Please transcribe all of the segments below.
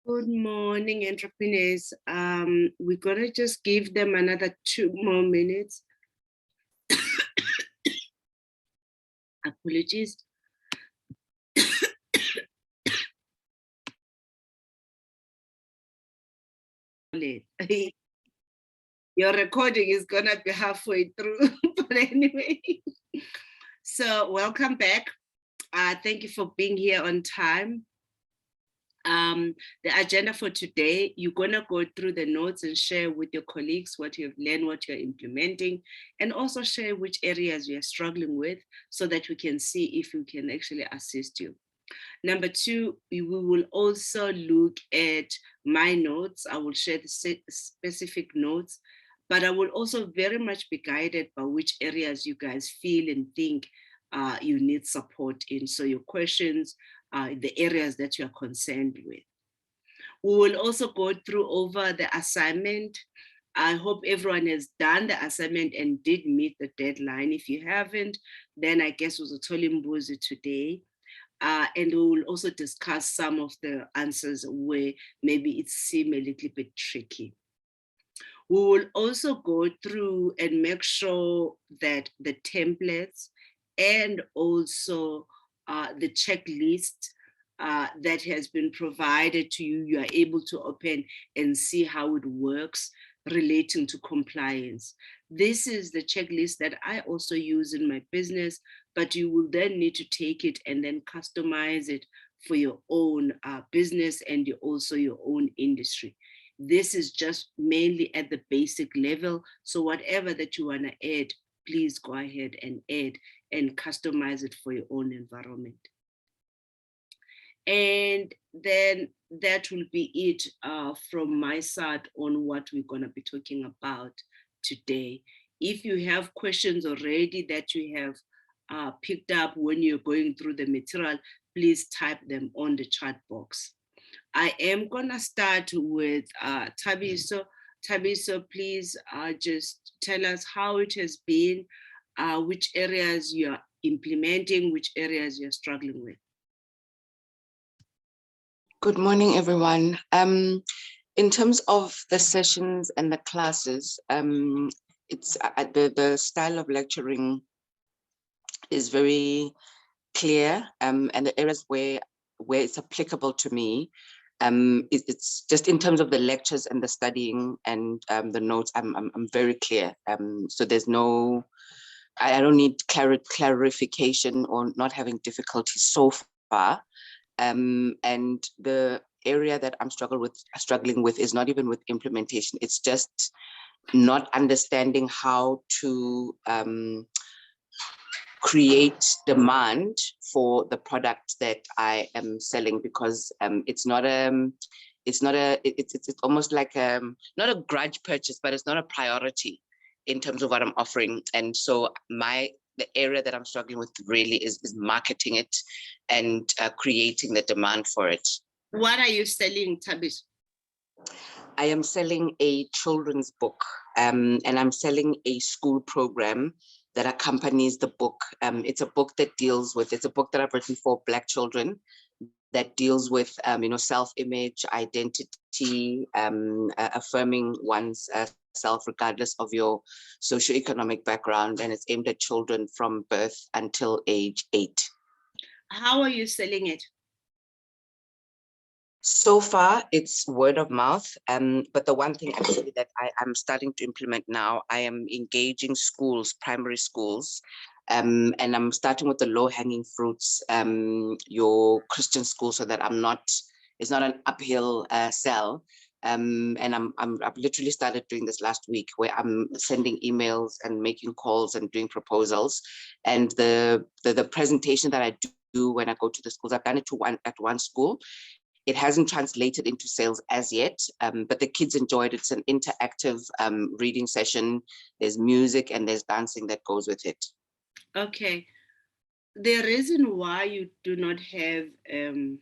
Good morning, entrepreneurs. We're gonna just give them another 2 more minutes. Apologies. Your recording is gonna be halfway through, but anyway. So welcome back. Thank you for being here on time. The agenda for today, you're gonna go through the notes and share with your colleagues what you've learned, what you're implementing, and also share which areas you're struggling with so that we can see if we can actually assist you. Number two, we will also look at my notes. I will share the specific notes, but I will also very much be guided by which areas you guys feel and think you need support in. So your questions, the areas that you're concerned with. We will also go through over the assignment. I hope everyone has done the assignment and did meet the deadline. If you haven't, then I guess it was a Tolimbuzi today. And we will also discuss some of the answers where maybe it seemed a little bit tricky. We will also go through and make sure that the templates and also the checklist that has been provided to you, you are able to open and see how it works relating to compliance. This is the checklist that I also use in my business, but you will then need to take it and then customize it for your own business and also your own industry. This is just mainly at the basic level. So whatever that you want to add, please go ahead and add and customize it for your own environment. And then that will be it from my side on what we're going to be talking about today. If you have questions already that you have picked up when you're going through the material, please type them on the chat box. I am going to start with Thabiso. Thabiso, please just tell us how it has been, which areas you're implementing, which areas you're struggling with. Good morning, everyone. In terms of the sessions and the classes, it's the style of lecturing is very clear, and the areas where it's applicable to me, it's just in terms of the lectures and the studying and the notes, I'm very clear. So there's no, I don't need clarification or not having difficulty so far. And the area that I'm struggling with is not even with implementation. It's just not understanding how to create demand for the product that I am selling, because it's almost like not a grudge purchase, but it's not a priority in terms of what I'm offering. And so the area that I'm struggling with really is marketing it and creating the demand for it. What are you selling, Thabiso? I am selling a children's book, and I'm selling a school program that accompanies the book. It's a book that it's a book that I've written for Black children that deals with, self-image, identity, affirming one's self regardless of your socioeconomic background, and it's aimed at children from birth until age 8. How are you selling it? So far, it's word of mouth. But the one thing actually that I'm starting to implement now, I am engaging schools, primary schools, and I'm starting with the low-hanging fruits, your Christian school, so that it's not an uphill sell. And I've literally started doing this last week, where I'm sending emails and making calls and doing proposals. And the presentation that I do when I go to the schools, I've done it at one school. It hasn't translated into sales as yet, but the kids enjoyed it. It's an interactive reading session. There's music and there's dancing that goes with it. Okay. The reason why you do not have an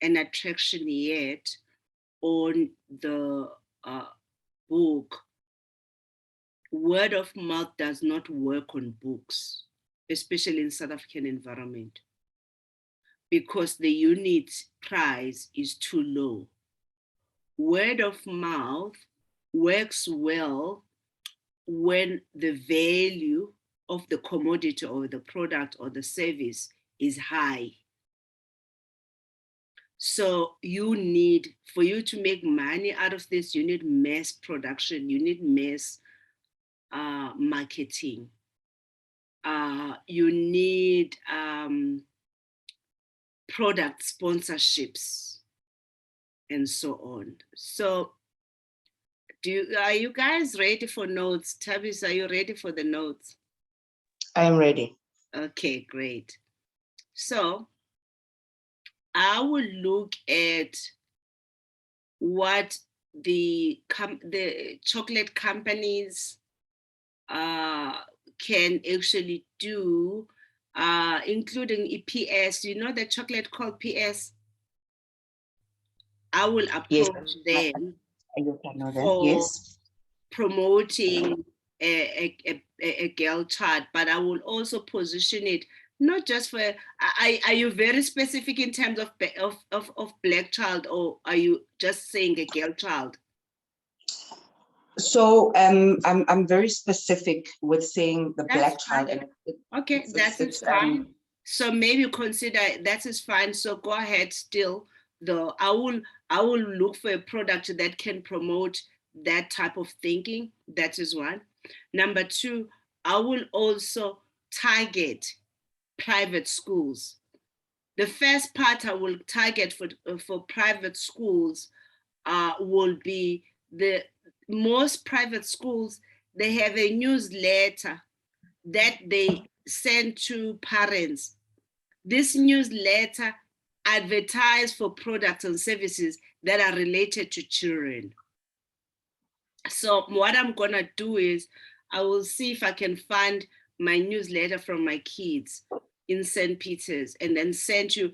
attraction yet on the book, word of mouth does not work on books, especially in South African environment, because the unit price is too low. word of mouth works well when the value of the commodity or the product or the service is high. So you need, for you to make money out of this, you need mass production, you need mass marketing. You need product sponsorships and so on. So are you guys ready for notes? Tavis, are you ready for the notes? I am ready. Okay, great. So I will look at what the chocolate companies can actually do, including EPS. You know the chocolate called PS? I will approach them for promoting a girl child, but I will also position it not just for. Are you very specific in terms of black child, or are you just saying a girl child? So I'm very specific with saying the black child. And okay, that is fine. So maybe consider that is fine. So go ahead still, though. I will look for a product that can promote that type of thinking. That is one. Number two, I will also target private schools. The first part I will target for private schools will be the most private schools. They have a newsletter that they send to parents. This newsletter advertises for products and services that are related to children. So what I'm gonna do is I will see if I can find my newsletter from my kids in St. Peter's and then send you.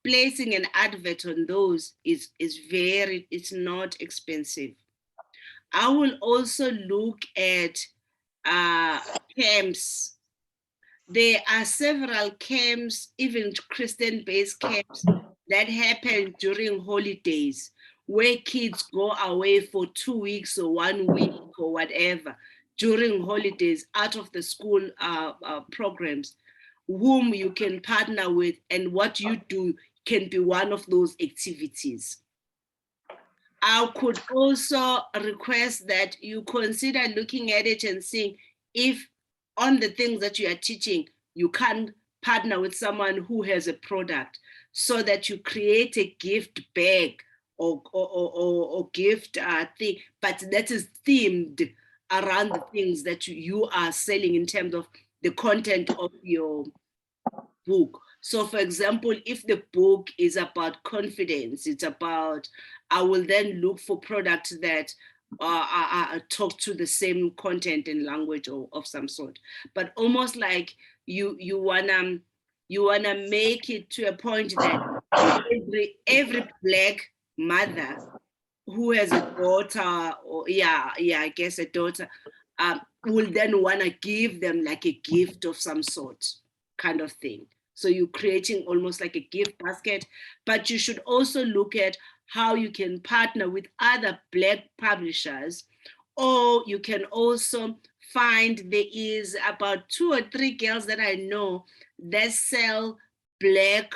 Placing an advert on those is it's not expensive. I will also look at camps. There are several camps, even Christian-based camps, that happen during holidays, where kids go away for 2 weeks or 1 week or whatever during holidays out of the school programs, whom you can partner with, and what you do can be one of those activities. I could also request that you consider looking at it and seeing if on the things that you are teaching, you can partner with someone who has a product, so that you create a gift bag or gift thing, but that is themed around the things that you are selling in terms of the content of your book. So for example, if the book is about confidence, it's about, I will then look for products that talk to the same content and language of some sort. But almost like you wanna make it to a point that every black mother who has a daughter, or I guess a daughter, will then want to give them like a gift of some sort, kind of thing. So you're creating almost like a gift basket, but you should also look at how you can partner with other black publishers, or you can also find there is about 2 or 3 girls that I know that sell black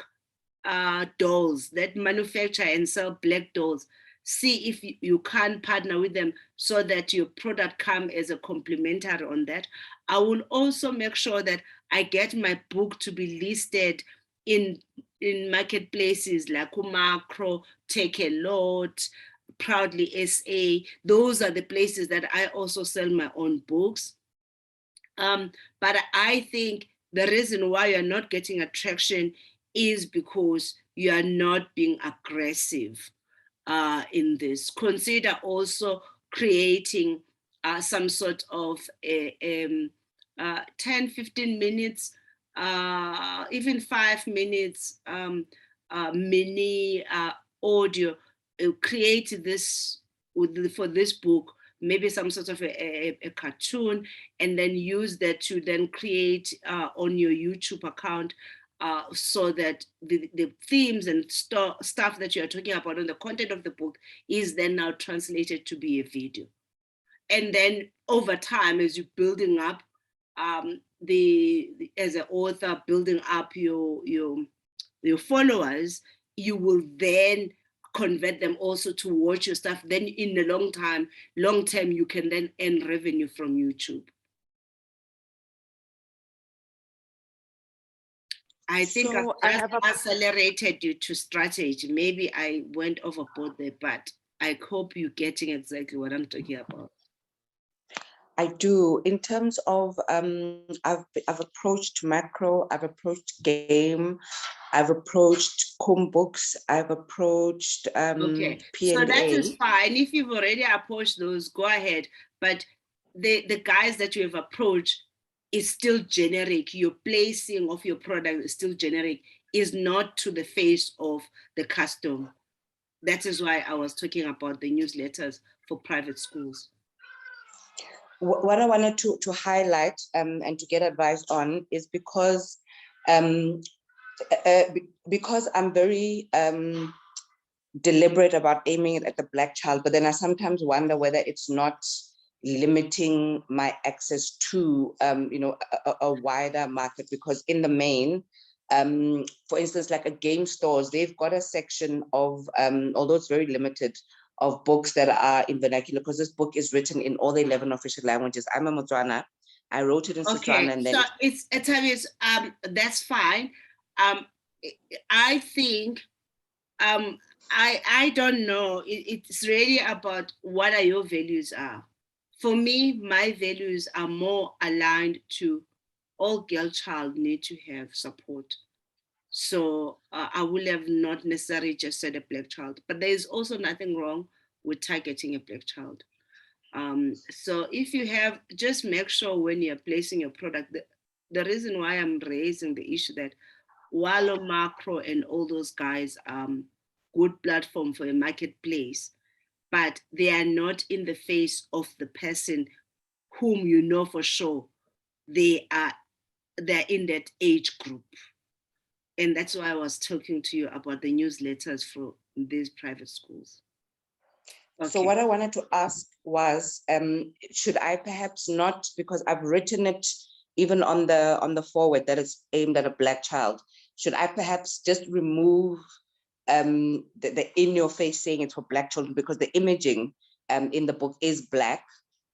dolls, that manufacture and sell black dolls. See if you can partner with them so that your product come as a complementary on that. I will also make sure that I get my book to be listed in marketplaces like Macro, Take a Lot, Proudly SA. Those are the places that I also sell my own books. But I think the reason why you're not getting attraction is because you are not being aggressive in this. Consider also creating some sort of 10, 15 minutes, even 5 minutes mini audio. Create this for this book, maybe some sort of a cartoon, and then use that to then create on your YouTube account so that the themes and stuff that you're talking about on the content of the book is then now translated to be a video. And then over time, as you're building up as an author, building up your followers, you will then convert them also to watch your stuff. Then in the long term, you can then earn revenue from YouTube. I think So I've I just accelerated you to strategy. Maybe I went overboard there, but I hope you're getting exactly what I'm talking about. I do. In terms of, I've approached macro, I've approached game, I've approached com books, I've approached Okay, P&A. so that is fine. If you've already approached those, go ahead. But the guys that you have approached is still generic. Your placing of your product is still generic, is not to the face of the customer. That is why I was talking about the newsletters for private schools. What I wanted to highlight and to get advice on is because I'm very deliberate about aiming it at the Black child, but then I sometimes wonder whether it's not limiting my access to a wider market, because in the main, for instance, like a game stores, they've got a section of, although it's very limited, of books that are in vernacular, because this book is written in all the 11 official languages. I'm a Mvulane. I wrote it in Setswana, and then so it's that's fine. I think I don't know. It's really about what are your values are. For me, my values are more aligned to all girl child need to have support. So I will have not necessarily just said a Black child, but there is also nothing wrong with targeting a Black child. So if you have, just make sure when you're placing your product, the reason why I'm raising the issue that while macro and all those guys good platform for a marketplace, but they are not in the face of the person whom you know for sure they're in that age group. And that's why I was talking to you about the newsletters for these private schools. Okay. So what I wanted to ask was, should I perhaps not, because I've written it even on the forward that is aimed at a Black child, should I perhaps just remove the in your face saying it's for Black children, because the imaging in the book is Black,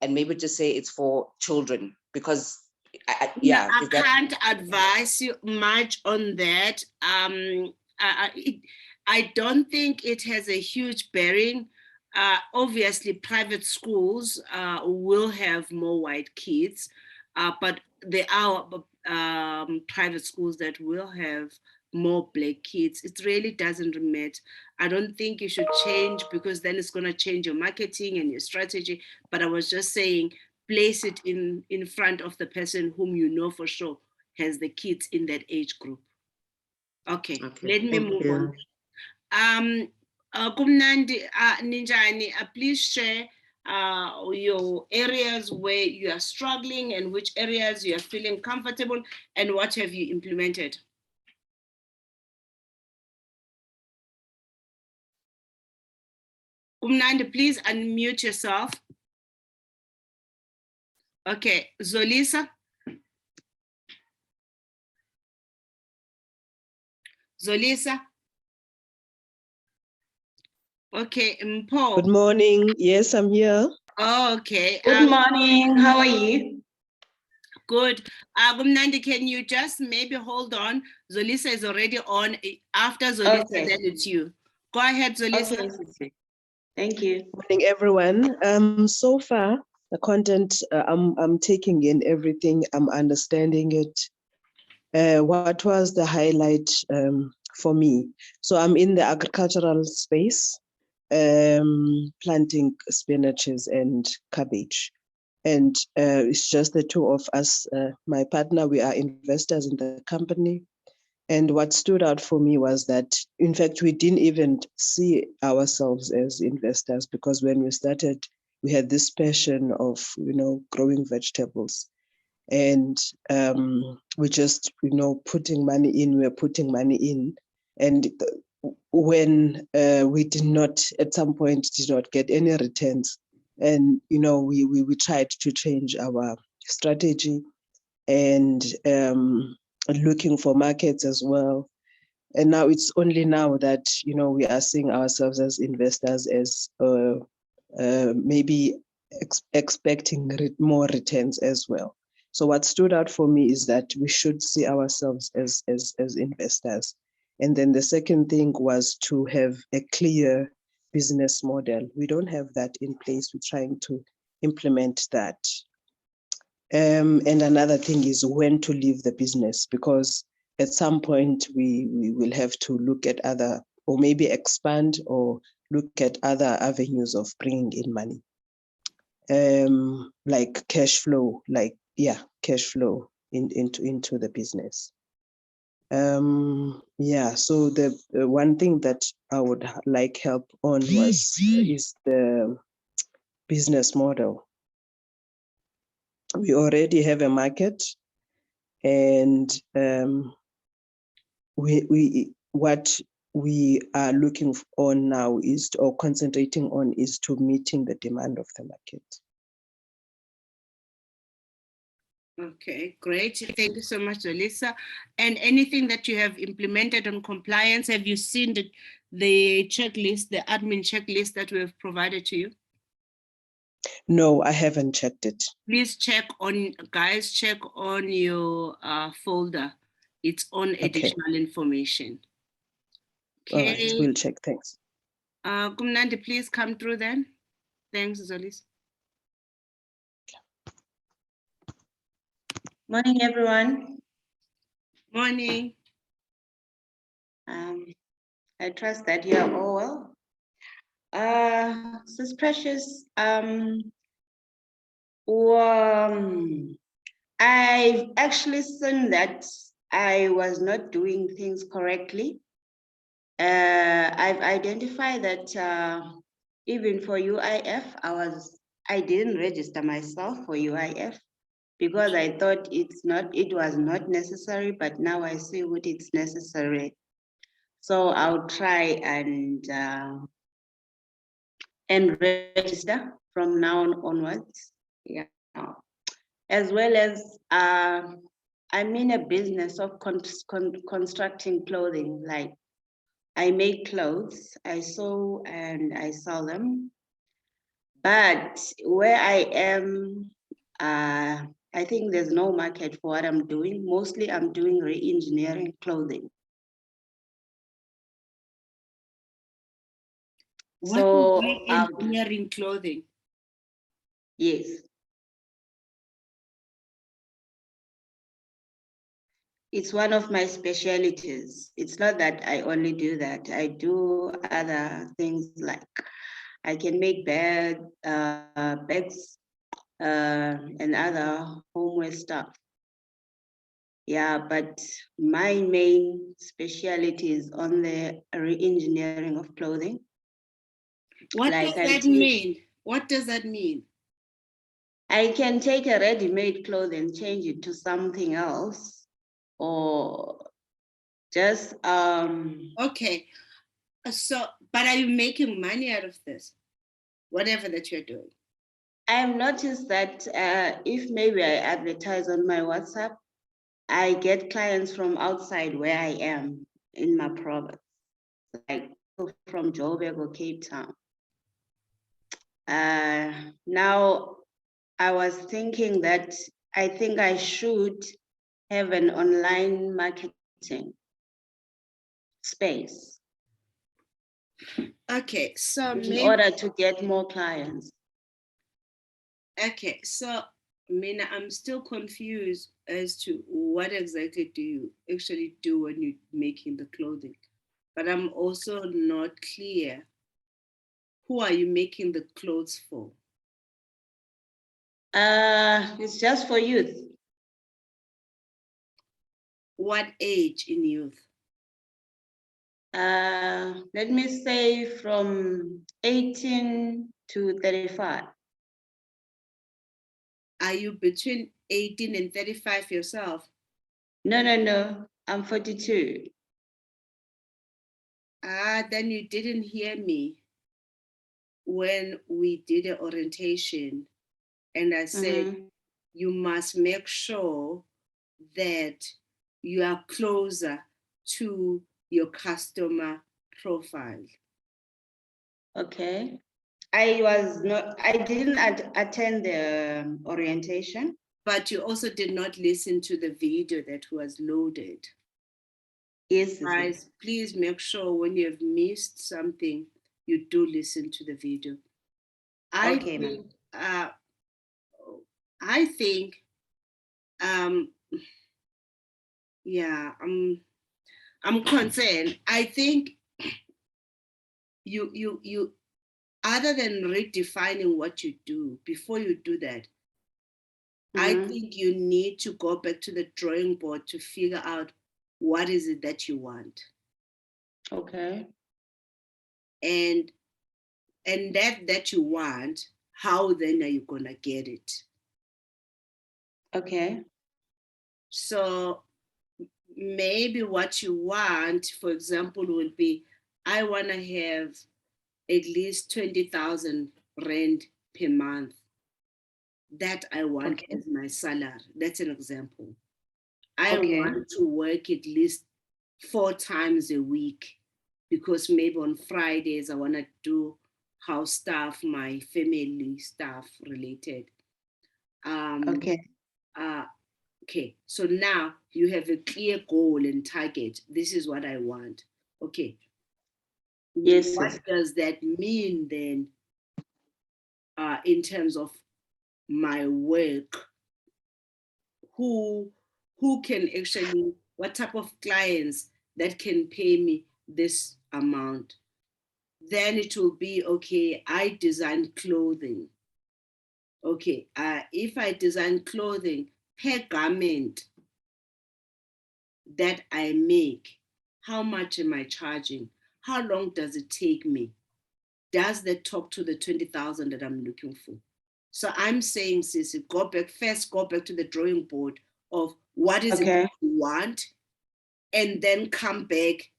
and maybe just say it's for children, because I can't advise you much on that. I don't think it has a huge bearing. Obviously, private schools will have more white kids, but there are private schools that will have more Black kids. It really doesn't matter. I don't think you should change, because then it's going to change your marketing and your strategy. But I was just saying, place it in front of the person whom you know for sure has the kids in that age group. Okay. Let me move on. Kumnandi Ninjani, please share your areas where you are struggling and which areas you are feeling comfortable, and what have you implemented? Kumnandi, please unmute yourself. Okay, Zolisa. Zolisa. Okay, Mpo. Good morning. Yes, I'm here. Oh, okay. Good morning. How are you? Good. Gumnandi, can you just maybe hold on? Zolisa is already on. After Zolisa, Okay. then it's you. Go ahead, Zolisa. Okay. Thank you. Good morning, everyone. So far, the content, I'm taking in everything. I'm understanding it. What was the highlight for me? So I'm in the agricultural space, planting spinaches and cabbage. And it's just the two of us. My partner, we are investors in the company. And what stood out for me was that, in fact, we didn't even see ourselves as investors, because when we started, we had this passion of, growing vegetables. and we just, putting money in, we're putting money in. And when we did not, at some point, did not get any returns, and, we tried to change our strategy and looking for markets as well. And now it's only now that, we are seeing ourselves as investors, as maybe expecting more returns as well. So what stood out for me is that we should see ourselves as investors. And then the second thing was to have a clear business model. We don't have that in place. We're trying to implement that. And another thing is when to leave the business, because at some point we will have to look at other, or maybe expand or look at other avenues of bringing in money. Like cash flow, cash flow into the business. So the one thing that I would like help on is the business model. We already have a market, and what we are looking on now is or concentrating on is to meeting the demand of the market. Okay, great. Thank you so much, Alyssa. And anything that you have implemented on compliance, have you seen the checklist, the admin checklist that we have provided to you? No, I haven't checked it. Please check on your folder. It's on additional information. Okay. All right, we'll check. Thanks. Kumnandi, please come through then. Thanks, Zolis. Morning, everyone. Morning. I trust that you are all well. Sis Precious, I've actually seen that I was not doing things correctly. I've identified that even for UIF, I didn't register myself for UIF because I thought it was not necessary, but now I see what it's necessary. So I'll try and register from now onwards. Yeah. As well as I'm in a business of constructing clothing. Like I make clothes, I sew and I sell them. But where I am, I think there's no market for what I'm doing. Mostly I'm doing re-engineering clothing. What is re-engineering clothing? Yes. It's one of my specialties. It's not that I only do that. I do other things like I can make bags, and other homeware stuff. Yeah, but my main specialty is on the re-engineering of clothing. What does that mean? What does that mean? I can take a ready-made cloth and change it to something else, or just Okay. So, but are you making money out of this? Whatever that you're doing. I've noticed that if maybe I advertise on my WhatsApp, I get clients from outside where I am in my province, like from Joburg or Cape Town. Now, I was thinking that I think I should have an online marketing space. Okay, so in order to get more clients. Okay, so Mina, I'm still confused as to what exactly do you actually do when you're making the clothing, but I'm also not clear. Who are you making the clothes for? It's just for youth. What age in youth? Let me say from 18 to 35. Are you between 18 and 35 yourself? No, I'm 42. Then you didn't hear me when we did an orientation, and I said, you must make sure that you are closer to your customer profile. Okay. I didn't attend the orientation. But you also did not listen to the video that was loaded. Yes. Guys, please make sure when you have missed something, you do listen to the video. I think, yeah, I'm concerned. I think you other than redefining what you do, before you do that, I think you need to go back to the drawing board to figure out what is it that you want. Okay. And that you want, how then are you gonna get it? Okay. So maybe what you want, for example, would be, I want to have at least 20,000 rand per month. That I want as my salary. That's an example. I want to work at least 4 times a week, because maybe on Fridays I want to do house stuff, my family stuff related. Okay, so now you have a clear goal and target. This is what I want. Okay. Yes. What does that mean then in terms of my work? Who can actually, what type of clients that can pay me this amount? Then it will be, okay, I design clothing. Okay, if I design clothing per garment that I make, how much am I charging? How long does it take me? Does that talk to the 20,000 that I'm looking for? So I'm saying, Sissy, go back to the drawing board of what is it that you want, and then come back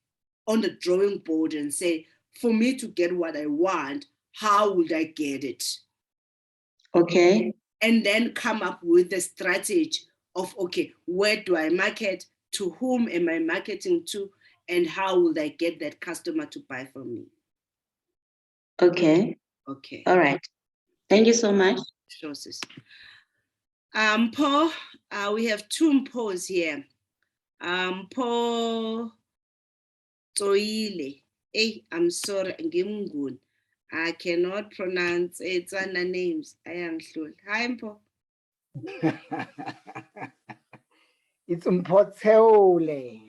on the drawing board and say, for me to get what I want, how would I get it? Okay. And then come up with the strategy of, okay, where do I market? To whom am I marketing to? And how will I get that customer to buy from me? Okay. Okay. All right. Thank you so much. Sure, sis. Paul, we have 2 Pauls here. Paul Toile. Hey, I'm sorry, Ngimgun. I cannot pronounce Tswana names. I am sure. Hi, Paul. It's Mpotseule.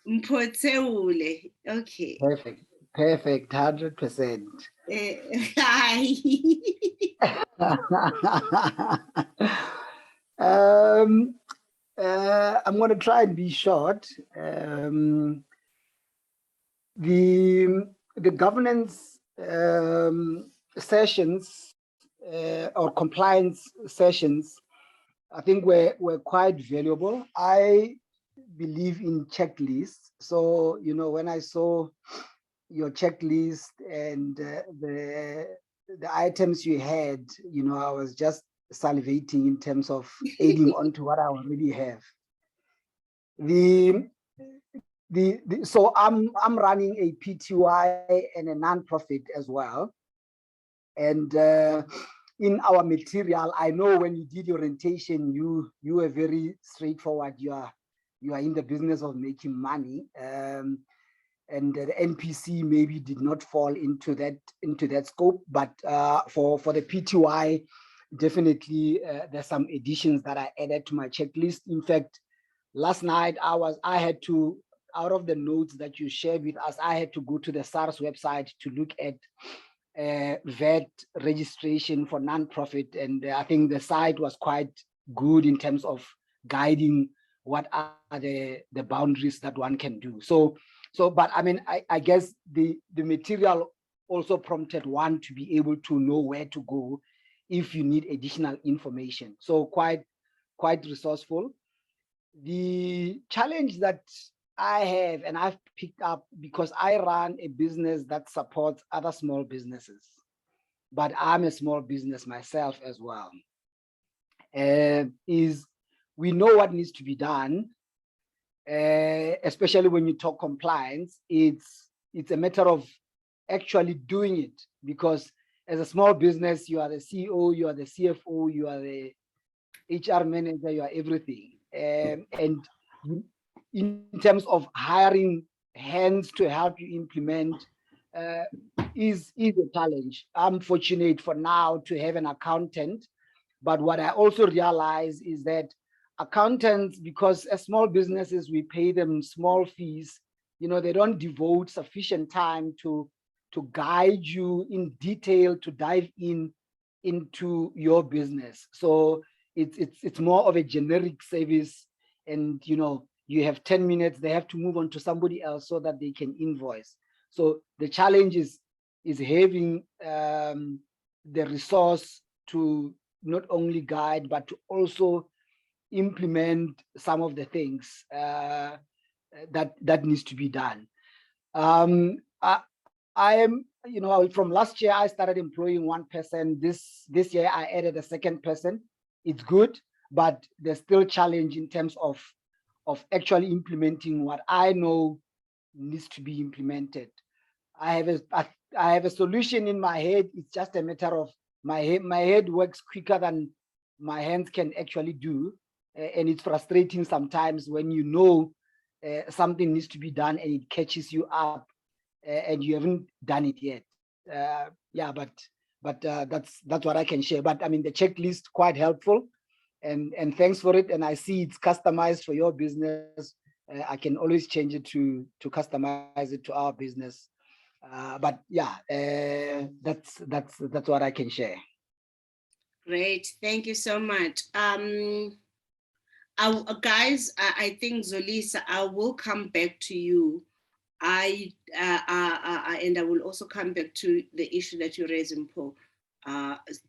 Mpotseule. Okay. Perfect, 100%. Hi. I'm going to try and be short. The governance sessions or compliance sessions, I think were quite valuable. I believe in checklists. So, when I saw your checklist and the items you had, I was just salivating in terms of adding on to what I already have. So I'm running a PTY and a non-profit as well. And in our material, I know when you did your orientation, you were very straightforward. You are in the business of making money. And the NPC maybe did not fall into that scope, but for the PTY, definitely there's some additions that I added to my checklist. In fact, last night I had to, out of the notes that you shared with us, I had to go to the SARS website to look at VAT registration for non-profit, and I think the site was quite good in terms of guiding what are the boundaries that one can do. But I mean, I guess the material also prompted one to be able to know where to go if you need additional information. So quite quite resourceful. The challenge that I have, and I've picked up because I run a business that supports other small businesses, but I'm a small business myself as well, is we know what needs to be done, especially when you talk compliance. It's a matter of actually doing it, because as a small business, you are the CEO, you are the CFO, you are the HR manager, you are everything. And in terms of hiring hands to help you implement is a challenge. I'm fortunate for now to have an accountant, but what I also realize is that accountants, because as small businesses, we pay them small fees, they don't devote sufficient time to guide you in detail, to dive into your business. So it's more of a generic service, and you have 10 minutes, they have to move on to somebody else so that they can invoice. So the challenge is having the resource to not only guide, but to also implement some of the things that needs to be done. I am, from last year, I started employing one person. This year, I added a second person. It's good, but there's still challenge in terms of actually implementing what I know needs to be implemented. I have a solution in my head. It's just a matter of my head works quicker than my hands can actually do. And it's frustrating sometimes when something needs to be done and it catches you up and you haven't done it yet. But that's what I can share. But I mean, the checklist quite helpful, and thanks for it. And I see it's customized for your business. I can always change it to customize it to our business. But yeah, that's what I can share. Great, thank you so much. Guys, I think Zolisa, I will come back to you. And I will also come back to the issue that you raised, Mpho.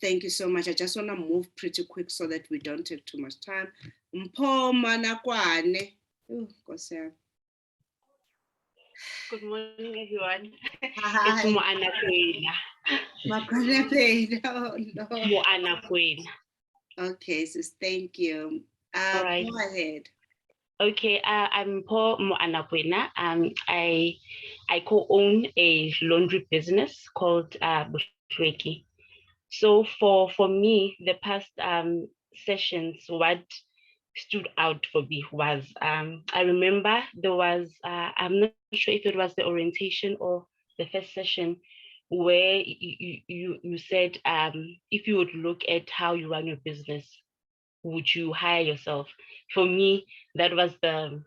Thank you so much. I just want to move pretty quick so that we don't take too much time. Mpho Manakwane. Good morning, everyone. Hi. It's Moana Kwena. Oh, no. Moana Kwena. Okay, sis, thank you. All right. Go ahead. Okay, I'm Mpho Moana Kwena. I co-own a laundry business called Bushweki. So for me, the past sessions, what stood out for me was I remember there was I'm not sure if it was the orientation or the first session where you said if you would look at how you run your business, would you hire yourself? For me, that was the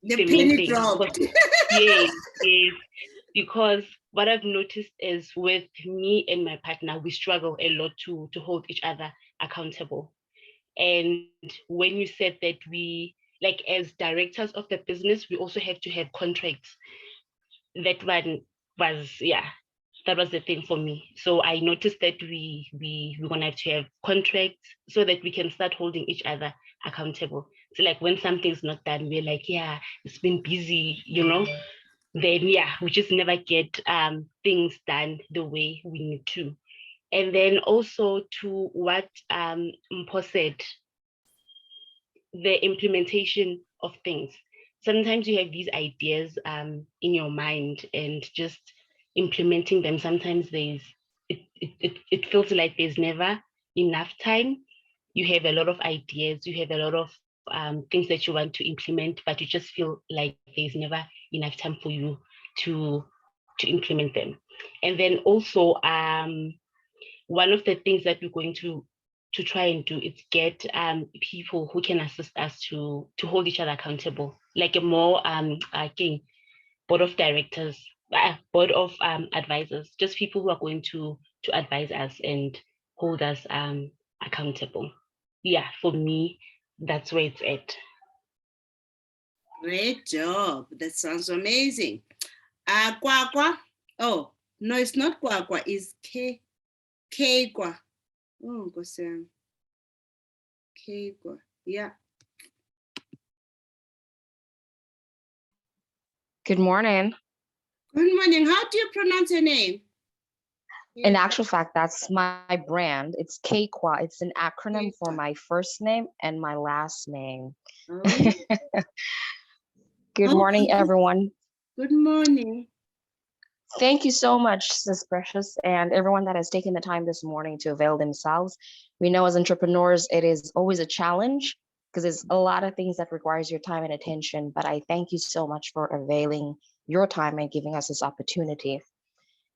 penny main thing. dropped. Yes, because what I've noticed is with me and my partner, we struggle a lot to hold each other accountable. And when you said that we, like as directors of the business, we also have to have contracts. That one was, that was the thing for me. So I noticed that we're gonna have to have contracts so that we can start holding each other accountable. So like when something's not done, we're like, it's been busy, then we just never get things done the way we need to. And then also to what Mpho said, the implementation of things. Sometimes you have these ideas in your mind and just implementing them. Sometimes it feels like there's never enough time. You have a lot of ideas, you have a lot of things that you want to implement, but you just feel like there's never enough time for you to implement them. And then also one of the things that we're going to try and do is get people who can assist us to hold each other accountable, like a more board of directors, board of advisors, just people who are going to advise us and hold us accountable. For me, that's where it's at. Great job. That sounds amazing. Kwakwa. Oh, no, it's not Kwakwa, it's Kekwa. Oh, Okay, good. Yeah. Good morning. Good morning. How do you pronounce your name? In actual fact, that's my brand. It's KQA. It's an acronym for my first name and my last name. Oh. Good morning, everyone. Good morning. Thank you so much, Sis Precious, and everyone that has taken the time this morning to avail themselves. We know as entrepreneurs, it is always a challenge because there's a lot of things that requires your time and attention, but I thank you so much for availing your time and giving us this opportunity.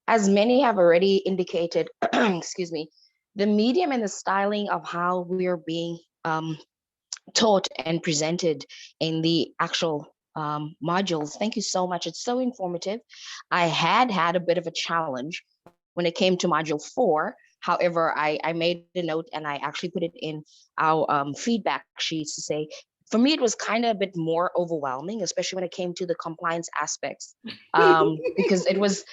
As many have already indicated, excuse me, the medium and the styling of how we are being taught and presented in the actual modules. Thank you so much. It's so informative. I had a bit of a challenge when it came to module 4. However, I made a note and I actually put it in our feedback sheets to say, for me, it was kind of a bit more overwhelming, especially when it came to the compliance aspects, because it was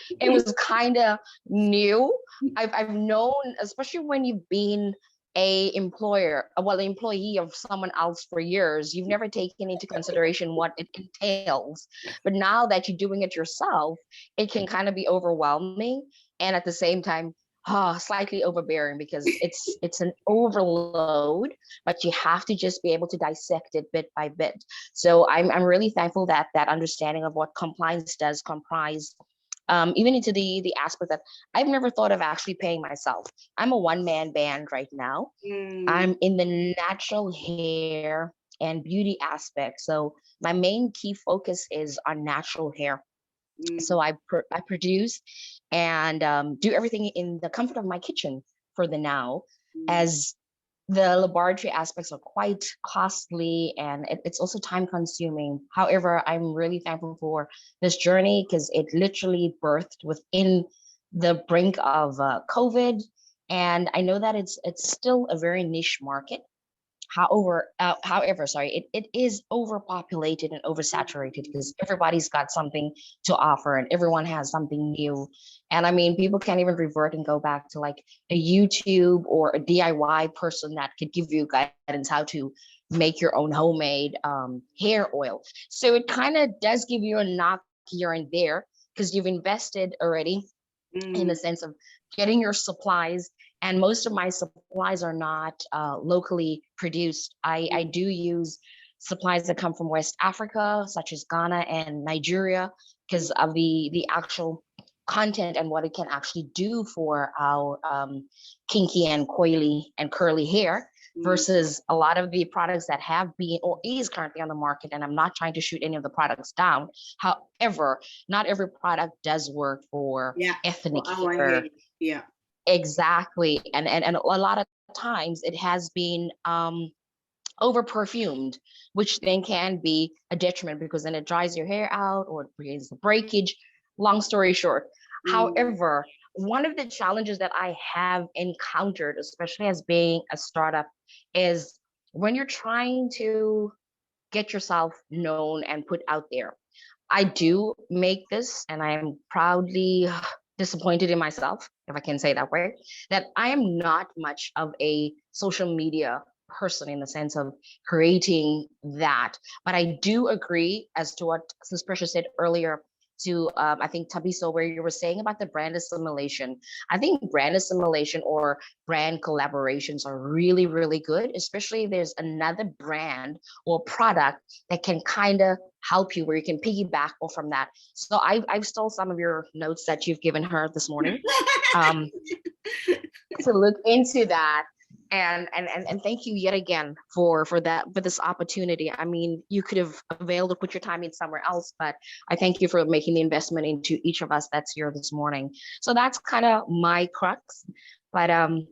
kind of new. I've known, especially when you've been a employee of someone else for years, you've never taken into consideration what it entails. But now that you're doing it yourself, it can kind of be overwhelming and at the same time slightly overbearing because it's an overload, but you have to just be able to dissect it bit by bit. So I'm really thankful that that understanding of what compliance does comprise even into the aspect that I've never thought of actually paying myself. I'm a one-man band right now. I'm in the natural hair and beauty aspect. So my main key focus is on natural hair. So I produce and do everything in the comfort of my kitchen for the now, as the laboratory aspects are quite costly and it's also time consuming. However, I'm really thankful for this journey because it literally birthed within the brink of COVID. And I know that it's still a very niche market. However, sorry, it is overpopulated and oversaturated because everybody's got something to offer and everyone has something new. And I mean, people can't even revert and go back to like a YouTube or a DIY person that could give you guidance how to make your own homemade hair oil. So it kind of does give you a knock here and there because you've invested already in the sense of getting your supplies. And most of my supplies are not locally produced. I do use supplies that come from West Africa, such as Ghana and Nigeria, because of the actual content and what it can actually do for our kinky and coily and curly hair versus a lot of the products that have been or is currently on the market. And I'm not trying to shoot any of the products down. However, not every product does work for ethnic hair. Yeah. Exactly. And a lot of times it has been over perfumed, which then can be a detriment because then it dries your hair out or it creates a breakage. Long story short. However, one of the challenges that I have encountered, especially as being a startup, is when you're trying to get yourself known and put out there. I do make this and I am proudly disappointed in myself, if I can say that way, that I am not much of a social media person in the sense of creating that. But I do agree as to what Sis Precious said earlier to, I think, Tabiso, where you were saying about the brand assimilation. I think brand assimilation or brand collaborations are really, really good, especially if there's another brand or product that can kind of help you where you can piggyback off from that. So I've stole some of your notes that you've given her this morning to look into that. And thank you yet again for this opportunity. I mean, you could have availed to put your time in somewhere else, but I thank you for making the investment into each of us that's here this morning. So that's kind of my crux, but I'm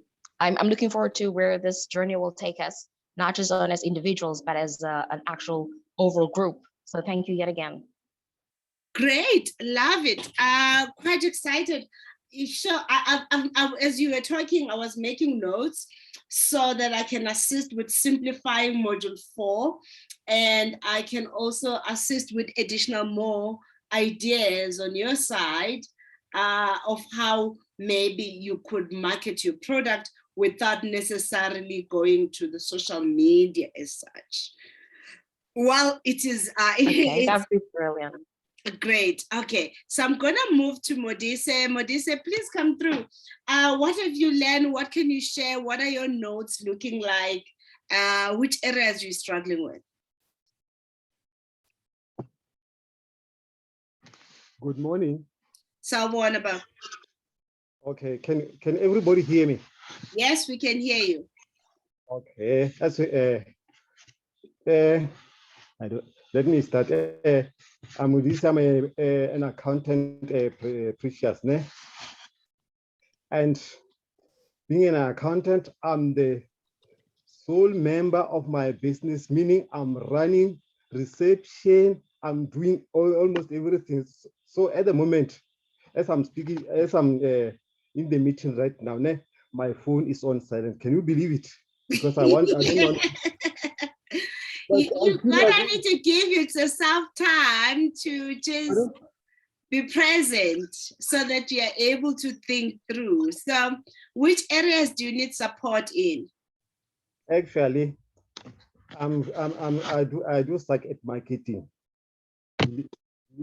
looking forward to where this journey will take us, not just on as individuals, but as an actual overall group. So thank you yet again. Great, love it. Quite excited. Sure, as you were talking, I was making notes so that I can assist with simplifying module 4, and I can also assist with additional more ideas on your side of how maybe you could market your product without necessarily going to the social media as such. Well, it is Okay, that'd be brilliant. great. Okay, so I'm gonna move to Modise. Modise, please come through. What have you learned? What can you share? What are your notes looking like? Which areas are you struggling with? Good morning. Sawubona. Okay, can everybody hear me? Yes, we can hear you. Okay, that's I don't. Let me start. I'm an accountant, Precious, ne? And being an accountant, I'm the sole member of my business, meaning I'm running reception. I'm doing almost everything. So at the moment, as I'm speaking, as I'm in the meeting right now, ne, my phone is on silent. Can you believe it? Because I don't want. You're gonna need to give yourself time to just be present so that you are able to think through. So which areas do you need support in? Actually, I do suck at marketing.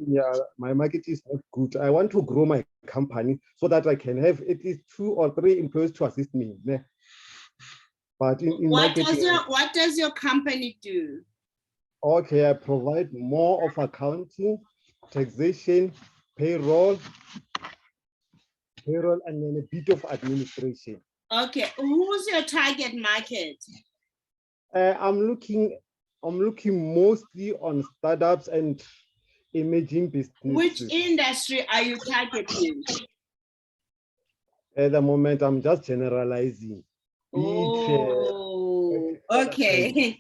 Yeah, my market is not good. I want to grow my company so that I can have at least 2 or 3 employees to assist me. Ne? But in marketing, what does your company do? Okay, I provide more of accounting, taxation, payroll, and then a bit of administration. Okay, who's your target market? I'm looking mostly on startups and emerging businesses. Which industry are you targeting? At the moment, I'm just generalizing. Oh, okay.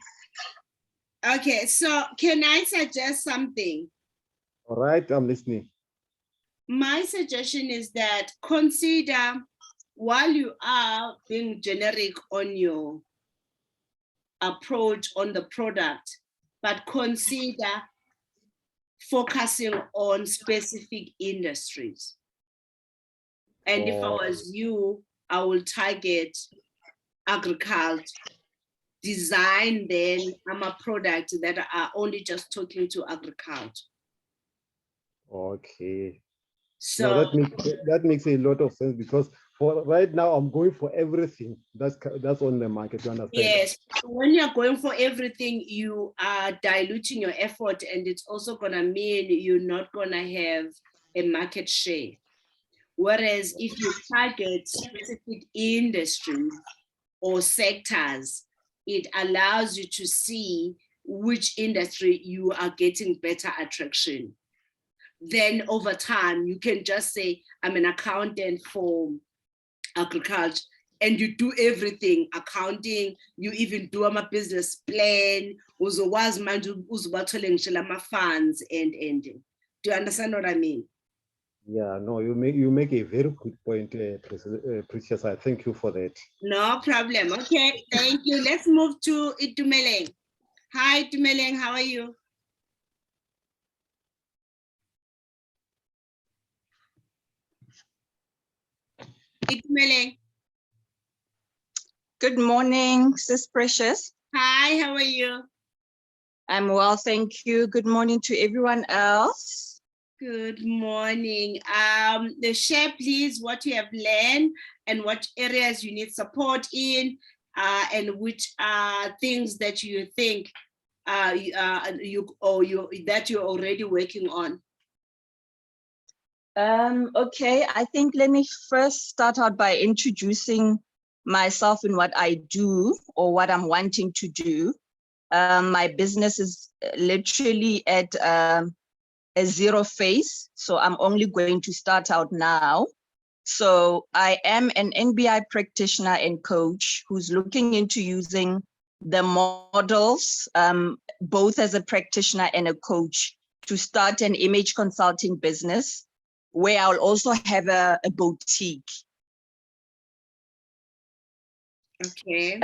Okay, so can I suggest something? All right, I'm listening. My suggestion is that consider, while you are being generic on your approach on the product, but consider focusing on specific industries. And if I was you, I will target agriculture, design then a product that are only just talking to agriculture. Okay. So no, that makes a lot of sense, because for right now I'm going for everything that's on the market. You understand? yes, when you're going for everything, you are diluting your effort, and it's also gonna mean you're not gonna have a market share. Whereas if you target specific industries or sectors, it allows you to see which industry you are getting better attraction. Then over time, you can just say, I'm an accountant for agriculture, and you do everything, accounting, you even do a business plan, uzokwazi manje uzobathole ngisho ama-funds and. Do you understand what I mean? Yeah, no, you make a very good point, Precious. I thank you for that. No problem. Okay, thank you. Let's move to Itumeleng. Hi, Itumeleng, how are you? Itumeleng. Good morning, Sis Precious. Hi, how are you? I'm well, thank you. Good morning to everyone else. Good morning. Share, please, what you have learned and what areas you need support in, and which are things that you think that you're already working on. Okay, I think let me first start out by introducing myself and what I do or what I'm wanting to do. My business is literally at a 0 phase, so I'm only going to start out now. So I am an NBI practitioner and coach who's looking into using the models, both as a practitioner and a coach, to start an image consulting business where I'll also have a boutique. Okay.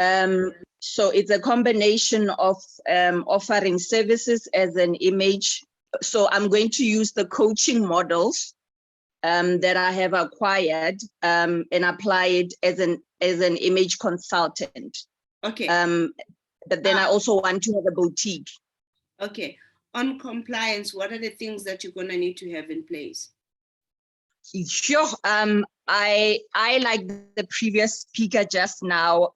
So it's a combination of offering services as an image. So I'm going to use the coaching models that I have acquired and apply it as an as an image consultant. Okay. But then I also want to have a boutique. Okay. On compliance, what are the things that you're gonna need to have in place? Sure. I like the previous speaker just now.